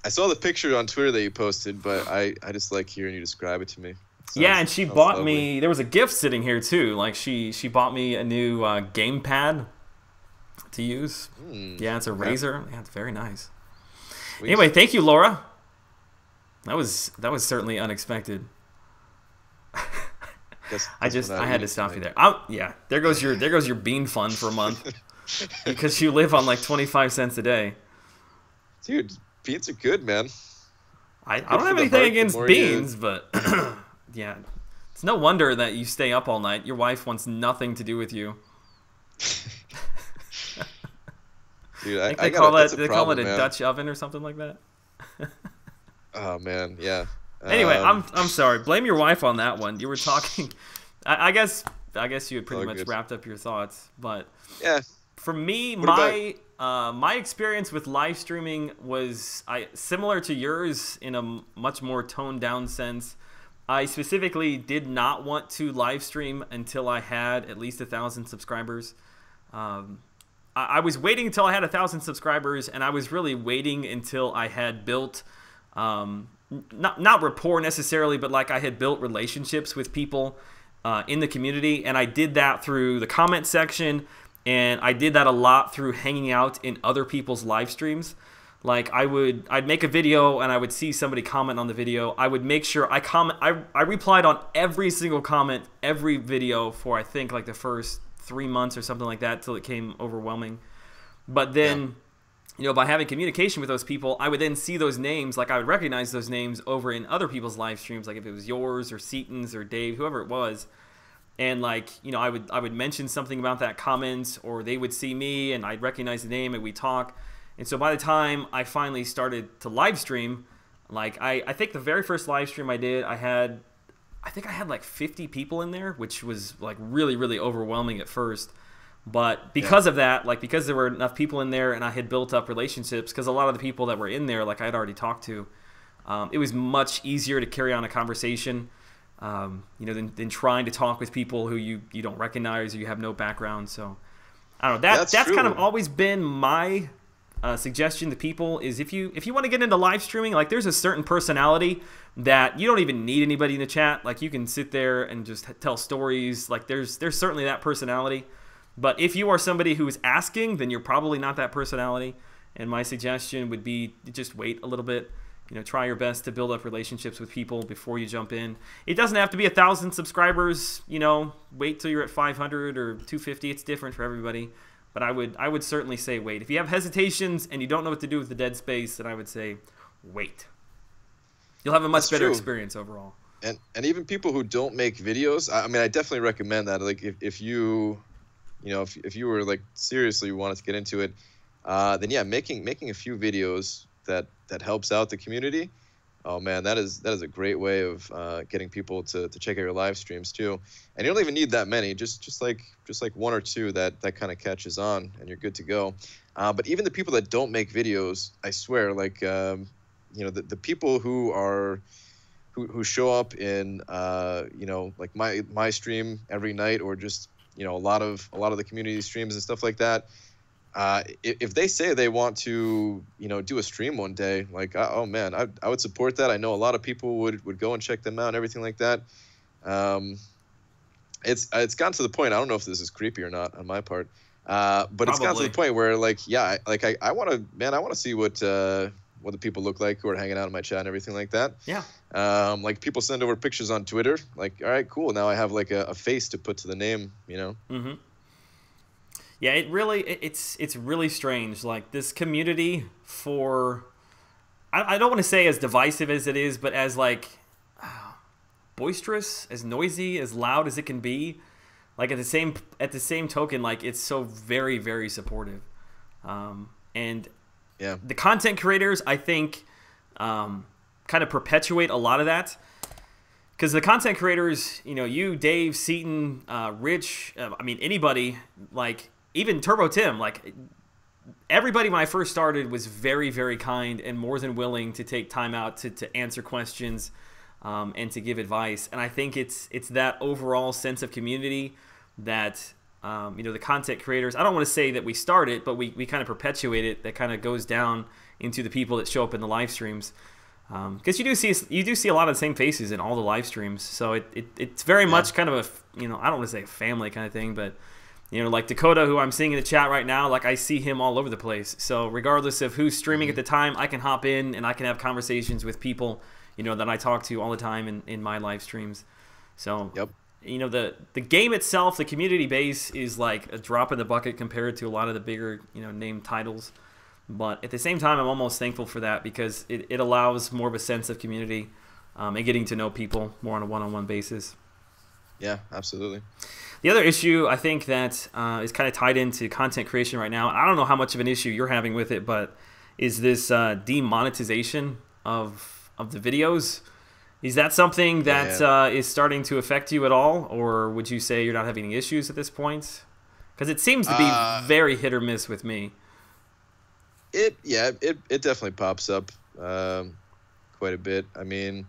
I saw the picture on Twitter that you posted, but I just like hearing you describe it to me. Yeah, and she bought me. There was a gift sitting here too. Like she bought me a new gamepad to use. Yeah, it's a Razer. Yeah, it's very nice. Sweet. Anyway, thank you, Laura. That was certainly unexpected. I had to stop you there. Yeah, there goes your bean fund for a month because you live on like 25 cents a day. Dude, beans are good, man. I don't have anything against beans, but. Yeah, it's no wonder that you stay up all night. Your wife wants nothing to do with you. Dude, I think they call it a Dutch oven or something like that. Oh man, yeah. Anyway, I'm sorry. Blame your wife on that one. You were talking. I guess you had pretty much wrapped up your thoughts, but yeah. For me, my experience with live streaming was similar to yours in a much more toned down sense. I specifically did not want to live stream until I had at least 1,000 subscribers. I was waiting until I had 1,000 subscribers, and I was really waiting until I had built, not rapport necessarily, but like I had built relationships with people in the community, and I did that through the comment section, and I did that a lot through hanging out in other people's live streams. Like I'd make a video and I would see somebody comment on the video. I would make sure I replied on every single comment, every video for I think like the first 3 months or something like that till it came overwhelming. But then, by having communication with those people, I would then see those names, like I would recognize those names over in other people's live streams, like if it was yours or Seaton's or Dave, whoever it was. And like, I would mention something about that comment, or they would see me and I'd recognize the name and we'd talk. And so by the time I finally started to live stream, like I think the very first live stream I did, I think I had like 50 people in there, which was like really, really overwhelming at first. But because of that, like because there were enough people in there and I had built up relationships, because a lot of the people that were in there, like I'd already talked to, it was much easier to carry on a conversation, than trying to talk with people who you don't recognize or you have no background. So I don't know. That's kind of always been my suggestion to people is if you want to get into live streaming, like there's a certain personality that you don't even need anybody in the chat. Like you can sit there and just tell stories. Like there's certainly that personality. But if you are somebody who is asking, then you're probably not that personality. And my suggestion would be just wait a little bit. Try your best to build up relationships with people before you jump in. It doesn't have to be 1,000 subscribers. Wait till you're at 500 or 250. It's different for everybody. But I would certainly say wait. If you have hesitations and you don't know what to do with the dead space, then I would say wait. You'll have a much better experience overall. And even people who don't make videos, I mean, I definitely recommend that. Like if you were like seriously wanted to get into it, then yeah, making a few videos that helps out the community. Oh man, that is a great way of getting people to check out your live streams too. And you don't even need that many, just like 1 or 2 that kind of catches on, and you're good to go. But even the people that don't make videos, I swear, like the people who show up in like my stream every night, or just a lot of the community streams and stuff like that. if they say they want to, you know, do a stream one day, like, oh man, I would support that. I know a lot of people would go and check them out and everything like that. It's gotten to the point, I don't know if this is creepy or not on my part, but Probably. It's gotten to the point where, like, yeah, I want to, man, I want to see what the people look like who are hanging out in my chat and everything like that. Yeah. Like, people send over pictures on Twitter, like, all right, cool, now I have like a face to put to the name, you know. Mm-hmm. Yeah, it's really strange. Like, this community, for I don't want to say as divisive as it is, but as like boisterous, as noisy, as loud as it can be. Like, at the same token, like, it's so very, very supportive. And yeah, the content creators, I think, kind of perpetuate a lot of that. Because the content creators, you know, you, Dave, Seaton, Rich, I mean, anybody, like, even Turbo Tim, like, everybody when I first started was very, very kind and more than willing to take time out to answer questions and to give advice. And I think it's that overall sense of community that, you know, the content creators, I don't want to say that we start it, but we kind of perpetuate it, that kind of goes down into the people that show up in the live streams. Because you do see a lot of the same faces in all the live streams. So it's very much kind of a, you know, I don't want to say a family kind of thing, but, you know, like Dakota, who I'm seeing in the chat right now, like, I see him all over the place. So regardless of who's streaming at the time, I can hop in and I can have conversations with people, you know, that I talk to all the time in my live streams. So, yep. You know, the game itself, the community base is like a drop in the bucket compared to a lot of the bigger, you know, named titles. But at the same time, I'm almost thankful for that, because it allows more of a sense of community and getting to know people more on a one-on-one basis. Yeah, absolutely. The other issue, I think, that is kind of tied into content creation right now, I don't know how much of an issue you're having with it, but is this demonetization of the videos. Is that something that is starting to affect you at all, or would you say you're not having any issues at this point? Because it seems to be very hit or miss with me. It definitely pops up quite a bit. I mean,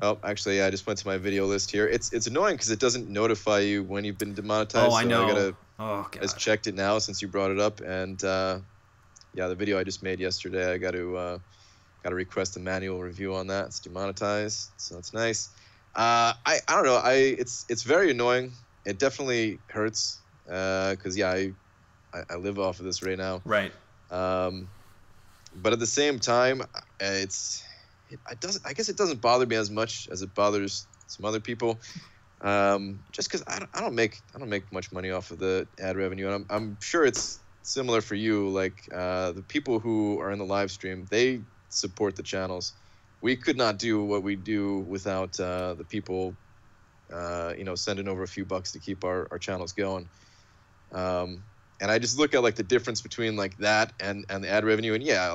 oh, actually, I just went to my video list here. It's annoying because it doesn't notify you when you've been demonetized. Oh, I know. I just checked it now since you brought it up, and yeah, the video I just made yesterday, I got to request a manual review on that. It's demonetized, so it's nice. I don't know. It's very annoying. It definitely hurts because yeah, I live off of this right now. Right. But at the same time, I guess it doesn't bother me as much as it bothers some other people. Just because I don't make much money off of the ad revenue, and I'm sure it's similar for you. Like the people who are in the live stream, they support the channels. We could not do what we do without the people, sending over a few bucks to keep our channels going. And I just look at like the difference between like that and the ad revenue. And yeah,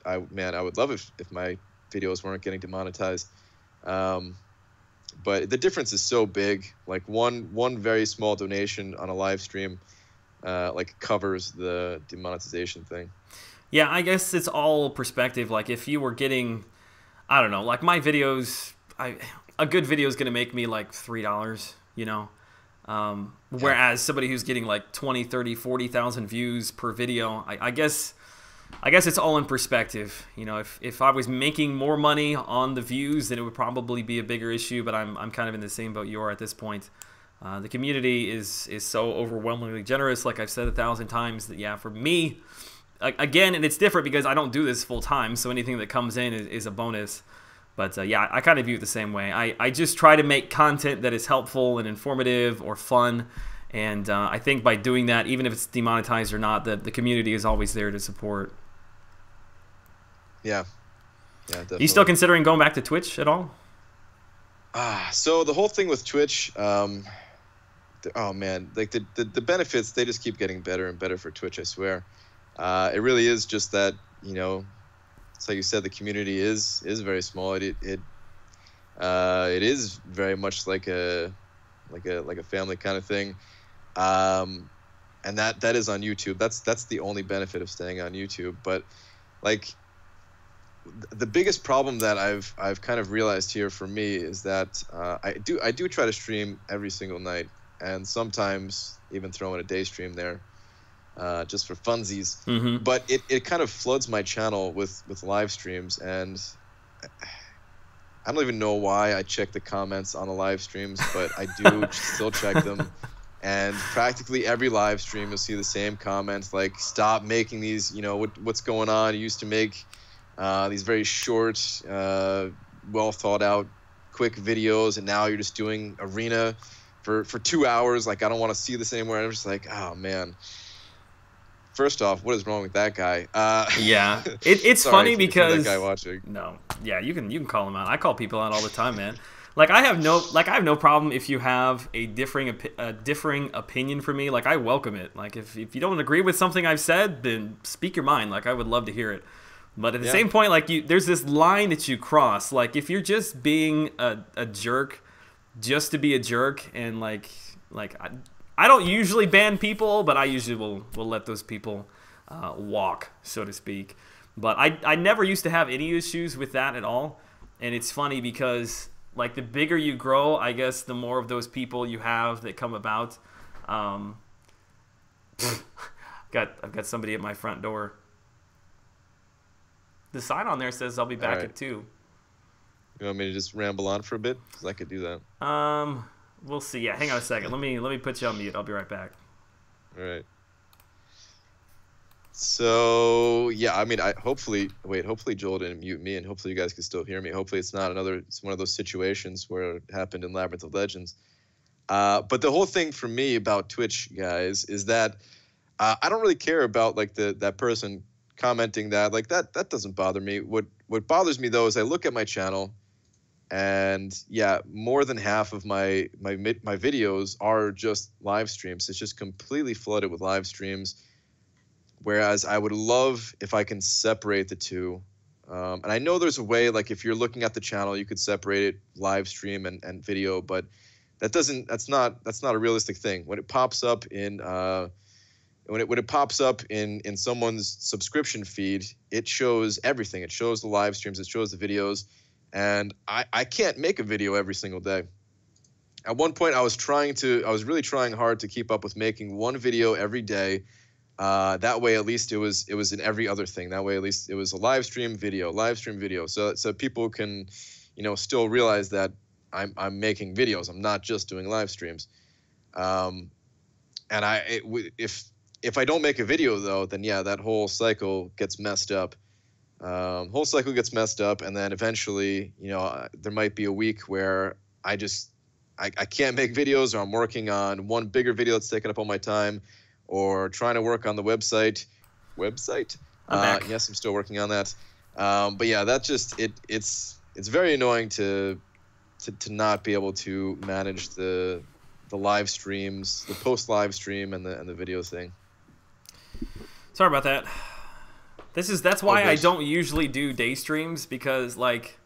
I would love if my videos weren't getting demonetized. But the difference is so big. Like one very small donation on a live stream, like covers the demonetization thing. Yeah, I guess it's all perspective. Like if you were getting, I don't know, like my videos, a good video is going to make me like $3, you know? Whereas somebody who's getting like 20, 30, 40,000 views per video, I guess it's all in perspective. You know, if I was making more money on the views, then it would probably be a bigger issue, but I'm kind of in the same boat you are at this point. The community is so overwhelmingly generous, like I've said 1,000 times, that yeah, for me, again, and it's different because I don't do this full time, so anything that comes in is a bonus. But yeah, I kind of view it the same way. I just try to make content that is helpful and informative or fun. And I think by doing that, even if it's demonetized or not, the community is always there to support. Yeah. Yeah, definitely. Are you still considering going back to Twitch at all? So the whole thing with Twitch, oh man, like the benefits, they just keep getting better and better for Twitch, I swear. It really is just that, you know, it's like you said, the community is very small. It is very much like a family kind of thing, and that is on YouTube. That's the only benefit of staying on YouTube. But like the biggest problem that I've kind of realized here for me is that I do try to stream every single night, and sometimes even throw in a day stream there. just for funsies. Mm-hmm. But it kind of floods my channel with live streams, and I don't even know why I check the comments on the live streams, but I do still check them. And practically every live stream, you'll see the same comments like, "Stop making these. You know what's going on? You used to make these very short, well thought out, quick videos, and now you're just doing arena for 2 hours. Like, I don't want to see this anymore." And I'm just like, oh man. First off, what is wrong with that guy? Yeah, it's funny because that guy watching. No, yeah, you can call him out. I call people out all the time, man. Like I have no problem if you have a differing opinion for me. Like I welcome it. Like if you don't agree with something I've said, then speak your mind. Like I would love to hear it. But at the same point, like there's this line that you cross. Like if you're just being a jerk, just to be a jerk, and like I don't usually ban people, but I usually will let those people walk, so to speak. But I never used to have any issues with that at all. And it's funny because like the bigger you grow, I guess the more of those people you have that come about. I've got somebody at my front door. The sign on there says I'll be back at 2. You want me to just ramble on for a bit? Because I could do that. We'll see. Yeah, hang on a second. Let me put you on mute. I'll be right back. All right. So yeah, I mean, hopefully Joel didn't mute me, and hopefully you guys can still hear me. Hopefully it's not it's one of those situations where it happened in Labyrinth of Legends. But the whole thing for me about Twitch, guys, is that I don't really care about like that person commenting that. Like that doesn't bother me. What bothers me though is I look at my channel, and yeah, more than half of my videos are just live streams. It's just completely flooded with live streams. Whereas I would love if I can separate the two. And I know there's a way, like if you're looking at the channel, you could separate it live stream and video, but that's not a realistic thing. When it pops up in when it pops up in someone's subscription feed, it shows everything. It shows the live streams, it shows the videos, and I can't make a video every single day. At one point I was really trying hard to keep up with making one video every day. That way, at least it was in every other thing. That way, at least it was a live stream video. So people can, still realize that I'm making videos. I'm not just doing live streams. And if I don't make a video though, then yeah, that whole cycle gets messed up. And then eventually, there might be a week where I can't make videos, or I'm working on one bigger video that's taking up all my time, or trying to work on the website. Yes, I'm still working on that. But yeah, that just it's very annoying to not be able to manage the live streams, the post live stream, and the video thing. Sorry about that. That's why I don't usually do day streams, because like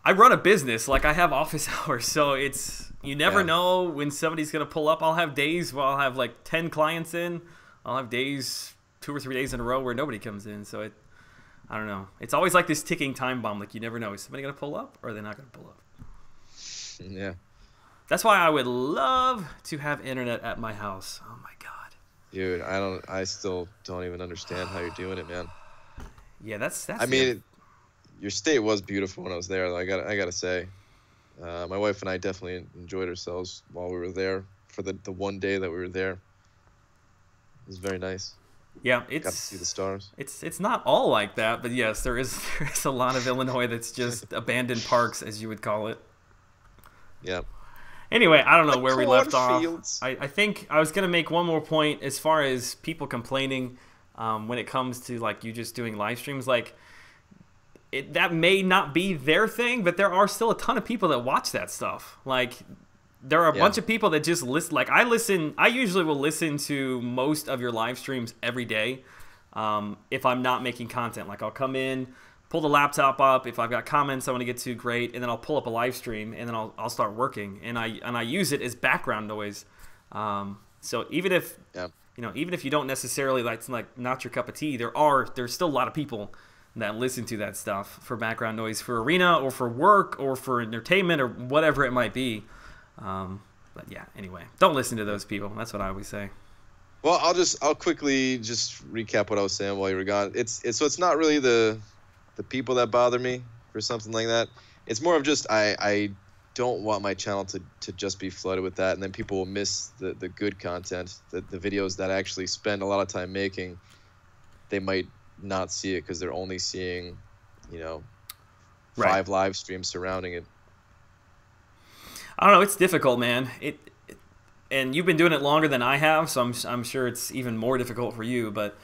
I run a business, like I have office hours, so you never know when somebody's gonna pull up. I'll have days where I'll have like 10 clients in. I'll have days, 2 or 3 days in a row where nobody comes in. So I don't know. It's always like this ticking time bomb. Like you never know, is somebody gonna pull up or are they not gonna pull up? Yeah. That's why I would love to have internet at my house. Oh my god. Dude, I still don't even understand how you're doing it, man. Yeah, that's. I mean, your state was beautiful when I was there. I gotta say, my wife and I definitely enjoyed ourselves while we were there for the one day that we were there. It was very nice. Yeah, got to see the stars. It's not all like that, but yes, there is a lot of Illinois that's just abandoned parks, as you would call it. Yeah. Anyway, I don't know where we left off. I think I was gonna make one more point as far as people complaining when it comes to like you just doing live streams. Like that may not be their thing, but there are still a ton of people that watch that stuff. Like there are a bunch of people that just listen. Like I usually will listen to most of your live streams every day if I'm not making content. Like I'll come in, pull the laptop up. If I've got comments I want to get to, great. And then I'll pull up a live stream, and then I'll start working. And I use it as background noise. So even if even if you don't necessarily like not your cup of tea, there's still a lot of people that listen to that stuff for background noise, for arena or for work or for entertainment or whatever it might be. But yeah, anyway, don't listen to those people. That's what I always say. Well, I'll quickly just recap what I was saying while you were gone. It's not really the people that bother me for something like that. It's more of just I don't want my channel to just be flooded with that, and then people will miss the good content, the videos that I actually spend a lot of time making. They might not see it because they're only seeing, you know, 5 live streams surrounding it. I don't know. It's difficult, man. And you've been doing it longer than I have, so I'm sure it's even more difficult for you. But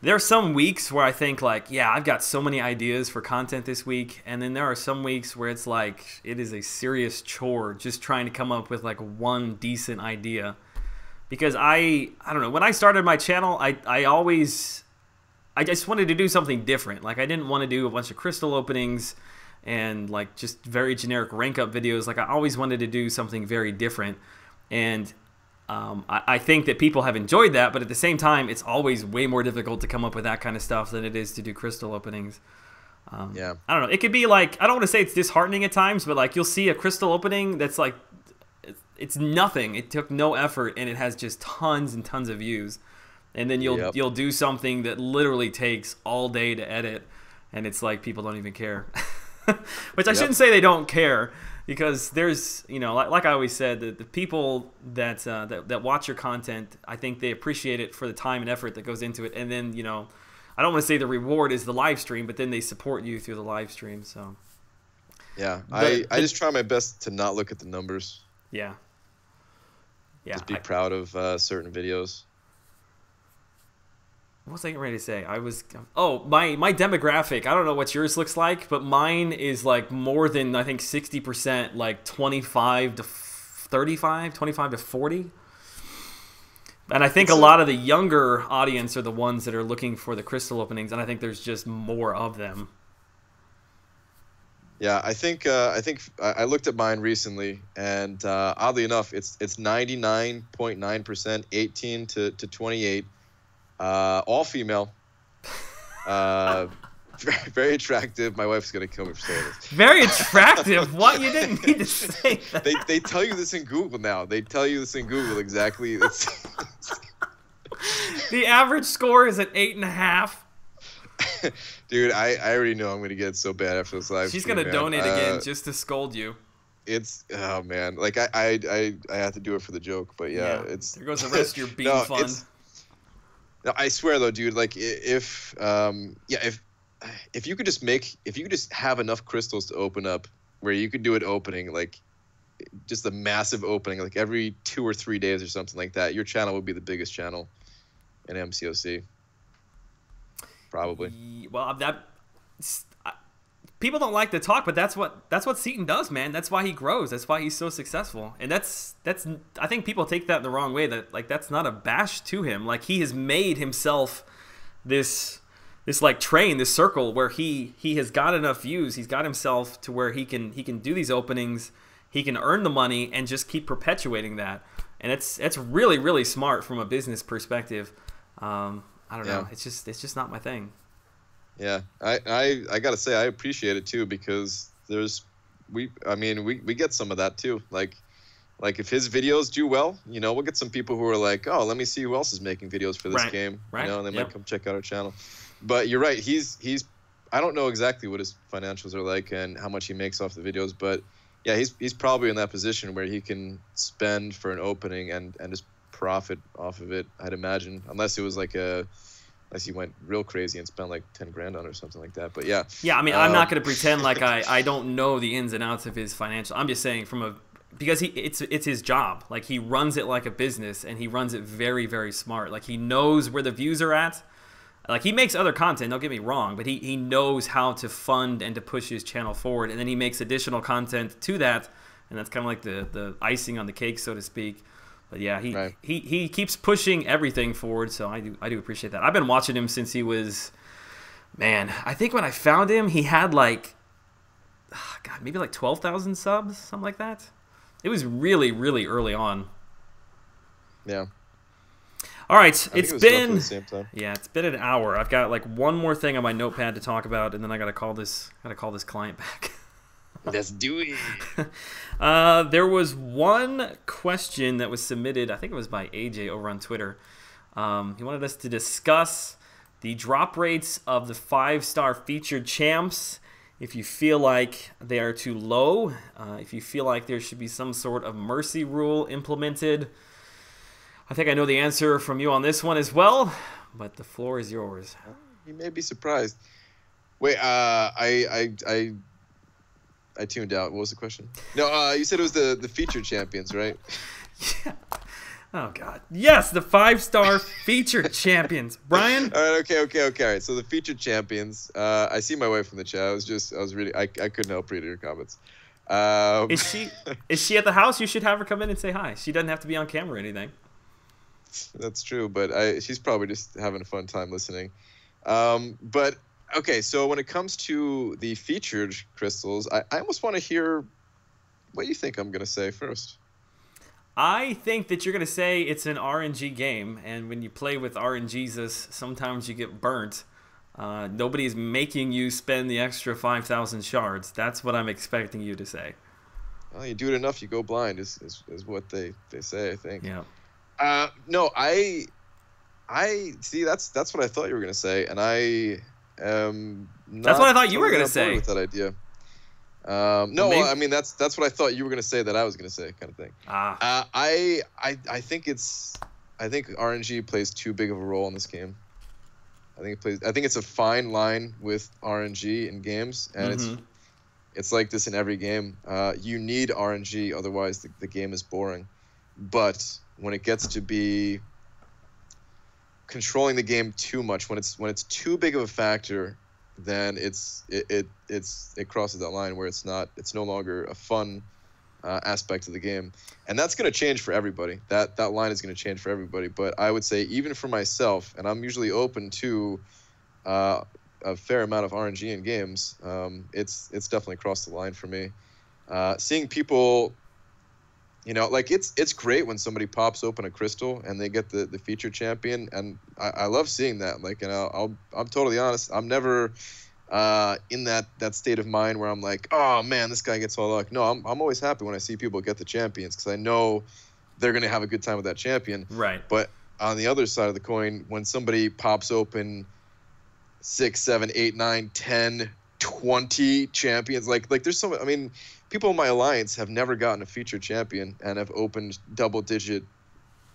there are some weeks where I think like, yeah, I've got so many ideas for content this week, and then there are some weeks where it's like it is a serious chore just trying to come up with like one decent idea. Because I don't know, when I started my channel, I just wanted to do something different. Like I didn't want to do a bunch of crystal openings and like just very generic rank up videos. Like I always wanted to do something very different. And I think that people have enjoyed that, but at the same time, it's always way more difficult to come up with that kind of stuff than it is to do crystal openings. Yeah. I don't know. It could be like, I don't want to say it's disheartening at times, but like you'll see a crystal opening that's like, it's nothing. It took no effort and it has just tons and tons of views. And then you'll do something that literally takes all day to edit, and it's like people don't even care. Which I shouldn't say they don't care, because there's, you know, like I always said, the people that watch your content, I think they appreciate it for the time and effort that goes into it. And then, you know, I don't want to say the reward is the live stream, but then they support you through the live stream. So yeah, I just try my best to not look at the numbers. Yeah. Yeah. Just be proud of certain videos. What was I getting ready to say? My demographic. I don't know what yours looks like, but mine is like more than, I think, 60%, like 25 to 35, 25 to 40. And I think a lot of the younger audience are the ones that are looking for the crystal openings, and I think there's just more of them. Yeah, I think I looked at mine recently, and oddly enough, it's 99.9%, 18 to 28. All female, very, very attractive. My wife's gonna kill me for saying this. Very attractive? What? You didn't need to say that. They tell you this in Google now. They tell you this in Google exactly. The average score is at 8.5. Dude, I already know I'm gonna get so bad after this live. She's gonna donate again just to scold you. It's oh man, like I have to do it for the joke, but yeah. It's there goes the rest of your bean fund. No, I swear though, dude. Like if you could just have enough crystals to open up, where you could do an opening like just a massive opening, like every 2 or 3 days or something like that, your channel would be the biggest channel in MCOC. Probably. Well, people don't like to talk, but that's what Seaton does, man. That's why he grows. That's why he's so successful. And that's I think people take that the wrong way, that like that's not a bash to him. Like he has made himself this like train, this circle where he has got enough views. He's got himself to where he can do these openings, he can earn the money and just keep perpetuating that. And it's really, really smart from a business perspective. I don't know. It's just not my thing. Yeah, I gotta say I appreciate it too, because we get some of that too. Like if his videos do well, you know, we'll get some people who are like, oh, let me see who else is making videos for this game. Right. You know, and they might come check out our channel. But you're right. He's I don't know exactly what his financials are like and how much he makes off the videos, but yeah, he's probably in that position where he can spend for an opening and just profit off of it, I'd imagine, unless it was like unless he went real crazy and spent like 10 grand on it or something like that. But yeah. Yeah, I mean, I'm not going to pretend like I don't know the ins and outs of his financial. I'm just saying because it's his job. Like he runs it like a business, and he runs it very, very smart. Like he knows where the views are at. Like he makes other content, don't get me wrong, but he knows how to fund and to push his channel forward, and then he makes additional content to that, and that's kind of like the icing on the cake, so to speak. But yeah, he keeps pushing everything forward, so I do appreciate that. I've been watching him since he was, man, I think when I found him, he had like, God, maybe like 12,000 subs, something like that. It was really, really early on. Yeah. All right, it's been it's been an hour. I've got like one more thing on my notepad to talk about, and then I gotta call this client back. Let's do it. There was one question that was submitted, I think it was by AJ over on Twitter. He wanted us to discuss the drop rates of the 5-star featured champs. If you feel like they are too low, if you feel like there should be some sort of mercy rule implemented. I think I know the answer from you on this one as well, but the floor is yours. You may be surprised. Wait, I tuned out. What was the question? No, you said it was the featured champions, right? Yeah. Oh God. Yes, the 5-star featured champions. Brian? All right, okay. All right. So the featured champions. I see my wife in the chat. I was reading. I couldn't help reading her comments. Is she at the house? You should have her come in and say hi. She doesn't have to be on camera or anything. That's true, but she's probably just having a fun time listening. But okay, so when it comes to the featured crystals, I almost want to hear what you think I'm gonna say first. I think that you're gonna say it's an RNG game, and when you play with RNGesus, sometimes you get burnt. Nobody is making you spend the extra 5,000 shards. That's what I'm expecting you to say. Well, you do it enough, you go blind. Is what they say. I think. Yeah. No, I see. That's what I thought you were gonna say, and I am not. That's what I thought you were gonna say. With that idea. No, I mean that's what I thought you were gonna say that I was gonna say, kind of thing. I think RNG plays too big of a role in this game. I think it's a fine line with RNG in games, and it's like this in every game. You need RNG, otherwise the game is boring. But when it gets to be controlling the game too much, when it's too big of a factor, then it crosses that line where it's no longer a fun aspect of the game, and that's going to change for everybody. That line is going to change for everybody. But I would say even for myself, and I'm usually open to a fair amount of RNG in games, it's definitely crossed the line for me. Seeing people. Like it's great when somebody pops open a crystal and they get the featured champion, and I love seeing that. Like, and I'm totally honest. I'm never in that state of mind where I'm like, oh man, this guy gets all luck. No, I'm always happy when I see people get the champions, because I know they're gonna have a good time with that champion. Right. But on the other side of the coin, when somebody pops open 6, 7, 8, 9, 10, 20 champions, like there's so much. I mean, people in my alliance have never gotten a featured champion and have opened double-digit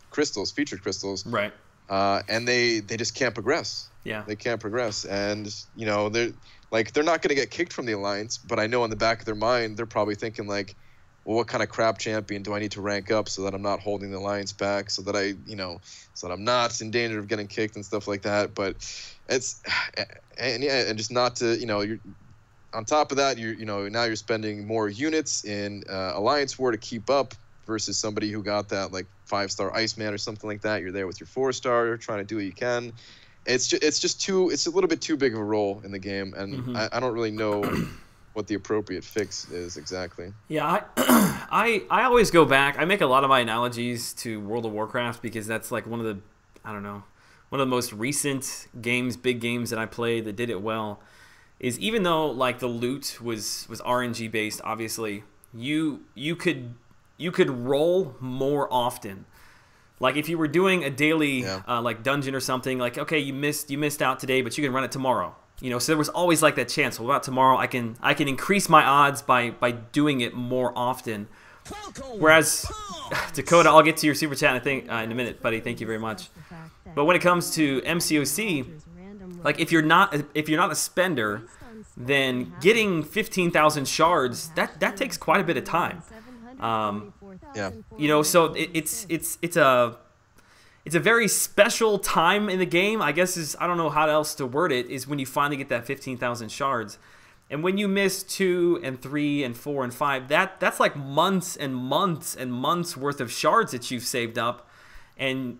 crystals, featured crystals. Right. And they just can't progress. Yeah. They can't progress, and they're not going to get kicked from the alliance, but I know in the back of their mind they're probably thinking like, well, what kind of crap champion do I need to rank up so that I'm not holding the alliance back, so that so that I'm not in danger of getting kicked and stuff like that. But it's and just not to you're. On top of that, now you're spending more units in Alliance War to keep up versus somebody who got that like 5-star Iceman or something like that. You're there with your 4-star, trying to do what you can. It's a little bit too big of a role in the game, and I don't really know what the appropriate fix is exactly. Yeah, I always go back. I make a lot of my analogies to World of Warcraft because that's like one of the most recent games, big games that I played that did it well. Is even though like the loot was RNG based, obviously you could roll more often. Like if you were doing a daily like dungeon or something, like okay, you missed out today, but you can run it tomorrow. So there was always like that chance. Well, about tomorrow, I can increase my odds by doing it more often. Whereas Dakota, I'll get to your super chat I think in a minute, buddy. Thank you very much. But when it comes to MCOC. Like if you're not a spender, then getting 15,000 shards that takes quite a bit of time. So it's a very special time in the game. I guess I don't know how else to word it, is when you finally get that 15,000 shards, and when you miss 2 and 3 and 4 and 5, that's like months and months and months worth of shards that you've saved up, and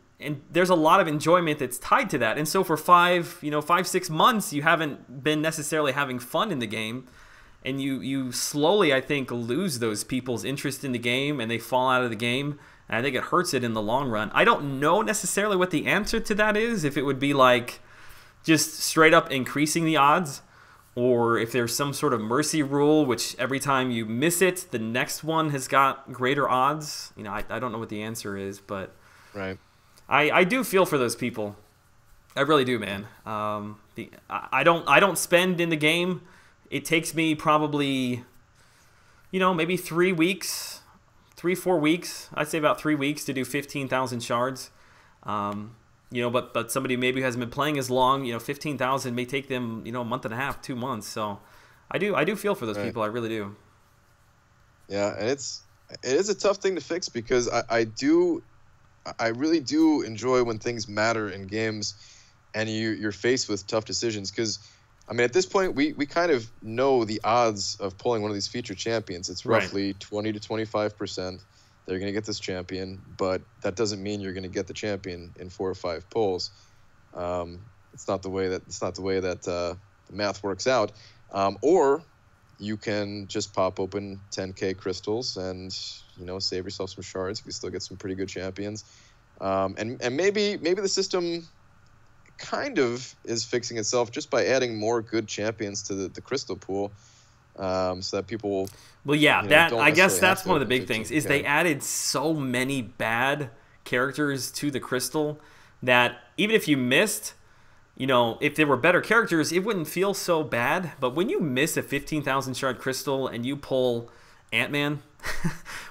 there's a lot of enjoyment that's tied to that. And so for 5-6 months, you haven't been necessarily having fun in the game, and you slowly, I think, lose those people's interest in the game, and they fall out of the game, and I think it hurts it in the long run. I don't know necessarily what the answer to that is, if it would be like just straight up increasing the odds, or if there's some sort of mercy rule, which every time you miss it, the next one has got greater odds. I don't know what the answer is, but... Right. I do feel for those people. I really do, man. I don't spend in the game. It takes me probably, you know, maybe 3 weeks, 4 weeks. I'd say about 3 weeks to do 15,000 shards. You know, but somebody maybe who hasn't been playing as long, you know, 15,000 may take them, you know, a month and a half, 2 months. So I do feel for those people. I really do. Yeah, and it is a tough thing to fix because I really do enjoy when things matter in games and you're faced with tough decisions. Because, I mean, at this point, we kind of know the odds of pulling one of these featured champions. It's roughly 20 to 25%. They're going to get this champion, but that doesn't mean you're going to get the champion in 4 or 5 pulls. It's not the way that the math works out. Or you can just pop open 10K crystals and, you know, save yourself some shards. You can still get some pretty good champions. And maybe the system kind of is fixing itself just by adding more good champions to the crystal pool, so that people will. Well, yeah, you know, that I guess that's one of the big things is they added so many bad characters to the crystal that even if you missed, you know, if there were better characters, it wouldn't feel so bad. But when you miss a 15,000 shard crystal and you pull Ant-Man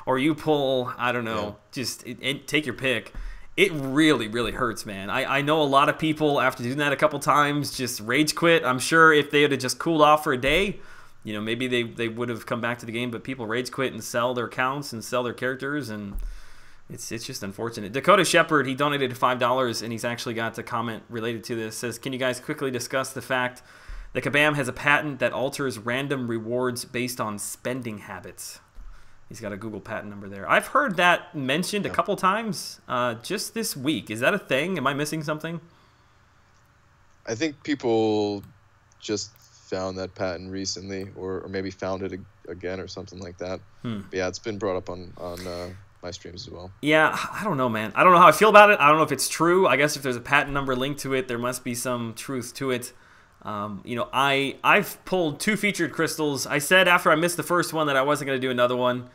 or you pull, I don't know, just take your pick, it really, really hurts, man. I know a lot of people, after doing that a couple times, just rage quit. I'm sure if they had just cooled off for a day, you know, maybe they would have come back to the game, but people rage quit and sell their accounts and sell their characters, and it's just unfortunate. Dakota Shepard, he donated $5, and he's actually got a comment related to this. Says, can you guys quickly discuss the fact that Kabam has a patent that alters random rewards based on spending habits? He's got a Google patent number there. I've heard that mentioned a couple times just this week. Is that a thing? Am I missing something? I think people just found that patent recently, or maybe found it again or something like that. But yeah, it's been brought up on my streams as well. Yeah, I don't know, man. I don't know how I feel about it. I don't know if it's true. I guess if there's a patent number linked to it, there must be some truth to it. You know, I've pulled 2 featured crystals. I said after I missed the first one that I wasn't going to do another one,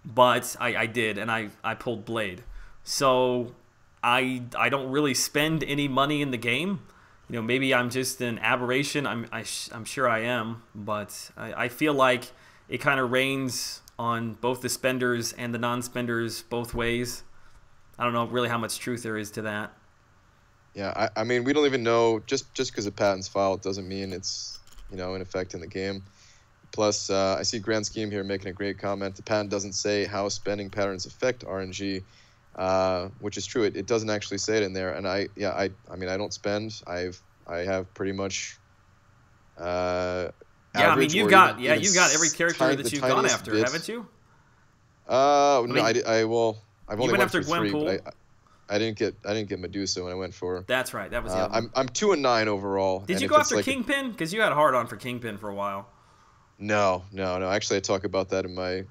but I did, and I pulled Blade. So I don't really spend any money in the game. You know, maybe I'm just an aberration. I'm sure I am, but I feel like it kind of rains on both the spenders and the non-spenders both ways. I don't know really how much truth there is to that. Yeah, I mean, we don't even know, just because a patent's filed doesn't mean it's, you know, in effect in the game. Plus, I see Grand Scheme here making a great comment. The patent doesn't say how spending patterns affect RNG, which is true. It doesn't actually say it in there. And I mean, I don't spend. I have pretty much. Yeah, I mean, you've got every character that you've gone after, haven't you? No, I've only went after 3, Gwenpool. but I didn't get Medusa when I went for. That's right. That was the other one. I'm 2 and 9 overall. Did you go after Kingpin? Because you had a hard on for Kingpin for a while. No. Actually, I talk about that in my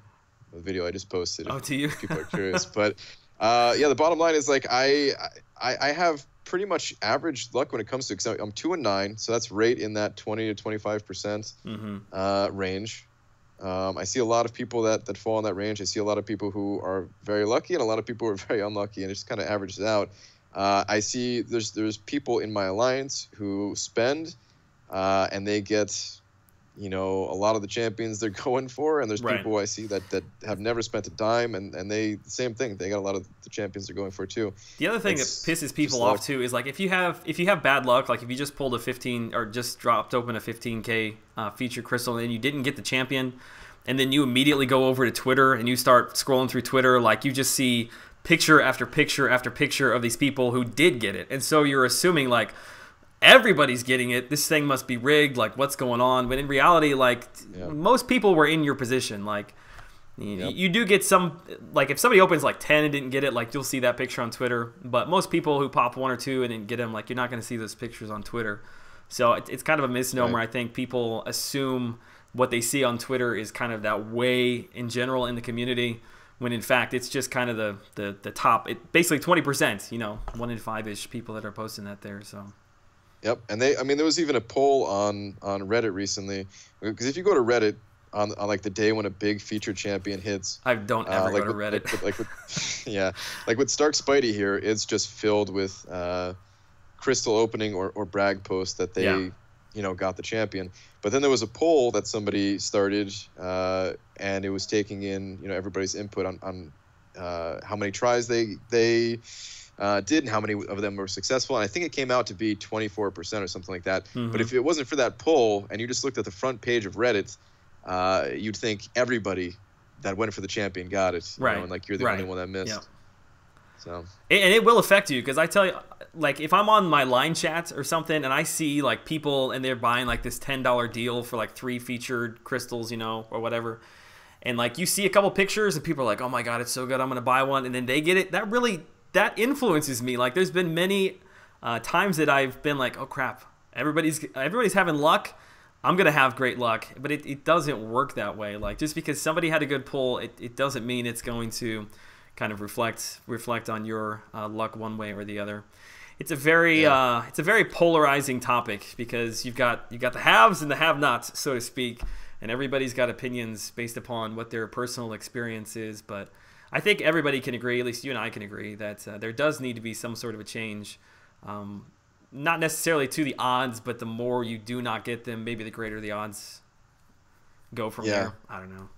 video I just posted. Oh, do you? If people are curious, but yeah, the bottom line is like I have pretty much average luck when it comes to. Cause I'm 2 and 9, so that's right in that 20 to 25% range. I see a lot of people that fall in that range. I see a lot of people who are very lucky and a lot of people who are very unlucky, and it just kind of averages out. I see there's people in my alliance who spend and they get, you know, a lot of the champions they're going for, and there's people I see that have never spent a dime, and they same thing. They got a lot of the champions they're going for too. The other thing that pisses people off too is like if you have bad luck, like if you just pulled a 15 or just dropped open a 15K feature crystal and you didn't get the champion, and then you immediately go over to Twitter and you start scrolling through Twitter, like you just see picture after picture after picture of these people who did get it, and so you're assuming like everybody's getting it. This thing must be rigged. Like, what's going on? But in reality, like, most people were in your position. Like, you do get some, like, if somebody opens, like, 10 and didn't get it, like, you'll see that picture on Twitter. But most people who pop 1 or 2 and didn't get them, like, you're not going to see those pictures on Twitter. So it's kind of a misnomer. I think people assume what they see on Twitter is kind of that way in general in the community, when in fact it's just kind of the top. Basically 20%, you know, 1 in 5-ish people that are posting that there, so... Yep, and I mean, there was even a poll on Reddit recently, because if you go to Reddit, on like the day when a big featured champion hits. I don't ever go to Reddit. Yeah, like with Stark Spidey here, it's just filled with crystal opening or brag posts that they got the champion. But then there was a poll that somebody started, and it was taking in everybody's input on how many tries they did and how many of them were successful. And I think it came out to be 24% or something like that. Mm-hmm. But if it wasn't for that poll and you just looked at the front page of Reddit, you'd think everybody that went for the champion got it. Right. And like you're the only one that missed. Yeah. So. And it will affect you, because I tell you, like if I'm on my line chat or something and I see like people and they're buying like this $10 deal for like 3 featured crystals, or whatever. And like you see a couple pictures and people are like, oh my God, it's so good, I'm going to buy one. And then they get it. That influences me. Like there's been many times that I've been like, oh crap, everybody's having luck. I'm going to have great luck. But it doesn't work that way. Like just because somebody had a good pull, it doesn't mean it's going to kind of reflect on your luck one way or the other. It's a very polarizing topic, because you've got the haves and the have-nots, so to speak, and everybody's got opinions based upon what their personal experience is. But I think everybody can agree, at least you and I can agree, that there does need to be some sort of a change. Not necessarily to the odds, but the more you do not get them, maybe the greater the odds go from there. I don't know.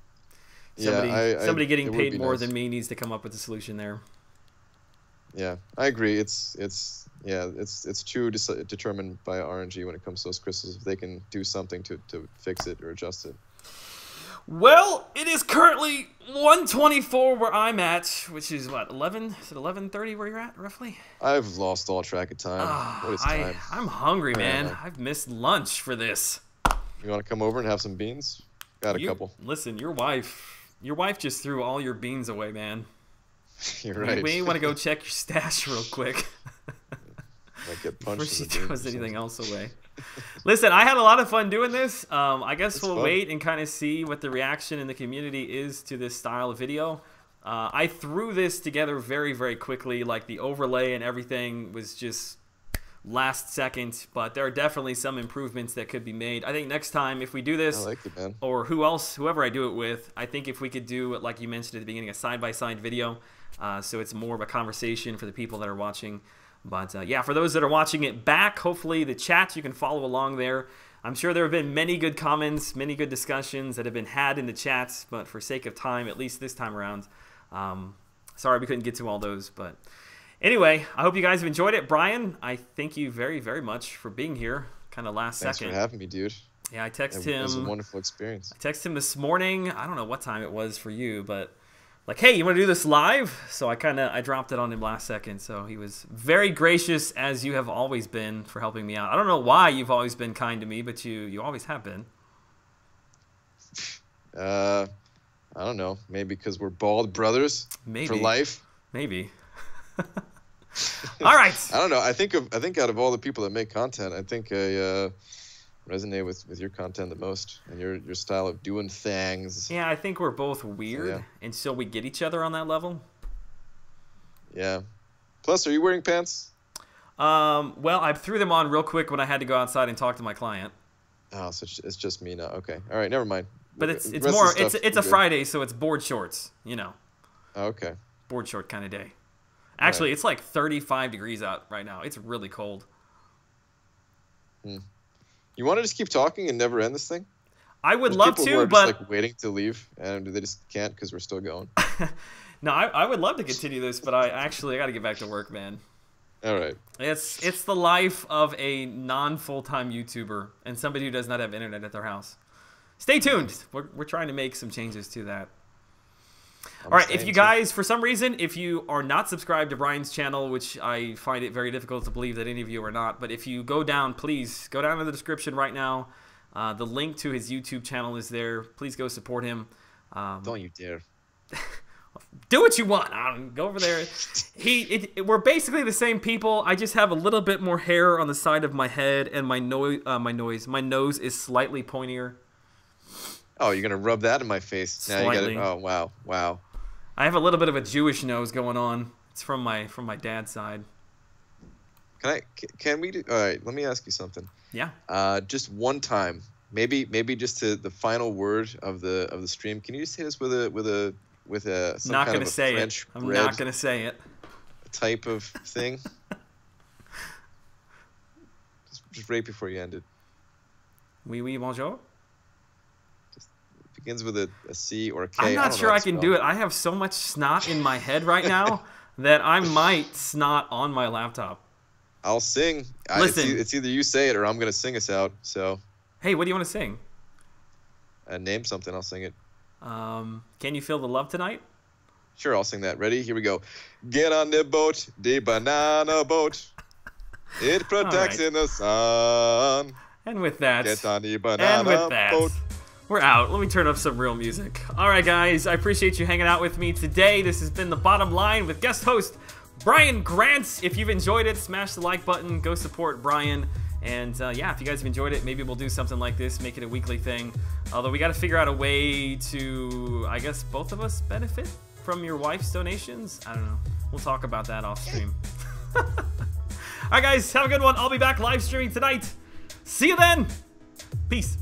Somebody getting paid more than me needs to come up with a solution there. Yeah, I agree. It's too determined by RNG when it comes to those crystals. If they can do something to fix it or adjust it. Well, it is currently 1:24 where I'm at, which is what, 11? Is it 11:30 where you're at, roughly? I've lost all track of time. What is time? I'm hungry, man. I've missed lunch for this. You want to come over and have some beans? Got a couple. Listen, your wife just threw all your beans away, man. You're right. We want to go check your stash real quick. Might get punched before she throws anything else away. Listen, I had a lot of fun doing this. I guess we'll wait and kind of see what the reaction in the community is to this style of video. I threw this together very, very quickly. Like the overlay and everything was just last second, but there are definitely some improvements that could be made. I think next time if we do this, I like it, man. Or whoever I do it with, I think if we could do, like you mentioned at the beginning, a side-by-side video, so it's more of a conversation for the people that are watching. But yeah, for those that are watching it back, hopefully the chat, you can follow along there. I'm sure there have been many good comments, many good discussions that have been had in the chats, but for sake of time, at least this time around, sorry we couldn't get to all those. But anyway, I hope you guys have enjoyed it. Brian, I thank you very, very much for being here, kind of last second. Thanks for having me, dude. Yeah, I texted him. It was a wonderful experience. I texted him this morning. I don't know what time it was for you, but like, hey, you want to do this live? So I dropped it on him last second. So he was very gracious, as you have always been, for helping me out. I don't know why you've always been kind to me, but you always have been. I don't know. Maybe because we're bald brothers for life. Maybe. All right. I don't know. I think out of all the people that make content, I think I resonate with your content the most, and your style of doing things. Yeah, I think we're both weird, and so we get each other on that level. Yeah. Plus, are you wearing pants? Well, I threw them on real quick when I had to go outside and talk to my client. Oh, so it's just me now. Okay. All right. Never mind. But it's a Friday, so it's board shorts. Oh, okay. Board short kind of day. Actually, It's like 35 degrees out right now. It's really cold. You want to just keep talking and never end this thing? I would love to, but just, like, waiting to leave, and they just can't because we're still going. No, I would love to continue this, but I got to get back to work, man. All right. It's the life of a non-full-time YouTuber and somebody who does not have internet at their house. Stay tuned. We're trying to make some changes to that. All right, if you guys, for some reason, if you are not subscribed to Brian's channel, which I find it very difficult to believe that any of you are not, but if you go down, please go down to the description right now. The link to his YouTube channel is there. Please go support him. Don't you dare. Do what you want. Go over there. We're basically the same people. I just have a little bit more hair on the side of my head, and my nose is slightly pointier. Oh, you're gonna rub that in my face? Now Slightly. You gotta, oh, wow. I have a little bit of a Jewish nose going on. It's from my dad's side. Can we do? All right, let me ask you something. Yeah. Just one time, maybe just to the final word of the stream. Can you just hit us with a some not kind gonna of a say French it. I'm bread not gonna say it. type of thing? just right before you end it. Oui, oui, bonjour. Just begins with a C or a K. I'm not sure I can do it. I have so much snot in my head right now that I might snot on my laptop. I'll sing. Listen. It's either you say it or I'm gonna sing us out. So. Hey, what do you want to sing? Name something. I'll sing it. Can you feel the love tonight? Sure, I'll sing that. Ready? Here we go. Get on the boat, the banana boat. It protects in the sun. And with that, get on the banana boat. We're out. Let me turn up some real music. All right, guys. I appreciate you hanging out with me today. This has been The Bottom Line with guest host Brian Grant. If you've enjoyed it, smash the like button. Go support Brian. And yeah, if you guys have enjoyed it, maybe we'll do something like this, make it a weekly thing. Although we got to figure out a way to, I guess, both of us benefit from your wife's donations. I don't know. We'll talk about that off stream. All right, guys, have a good one. I'll be back live streaming tonight. See you then. Peace.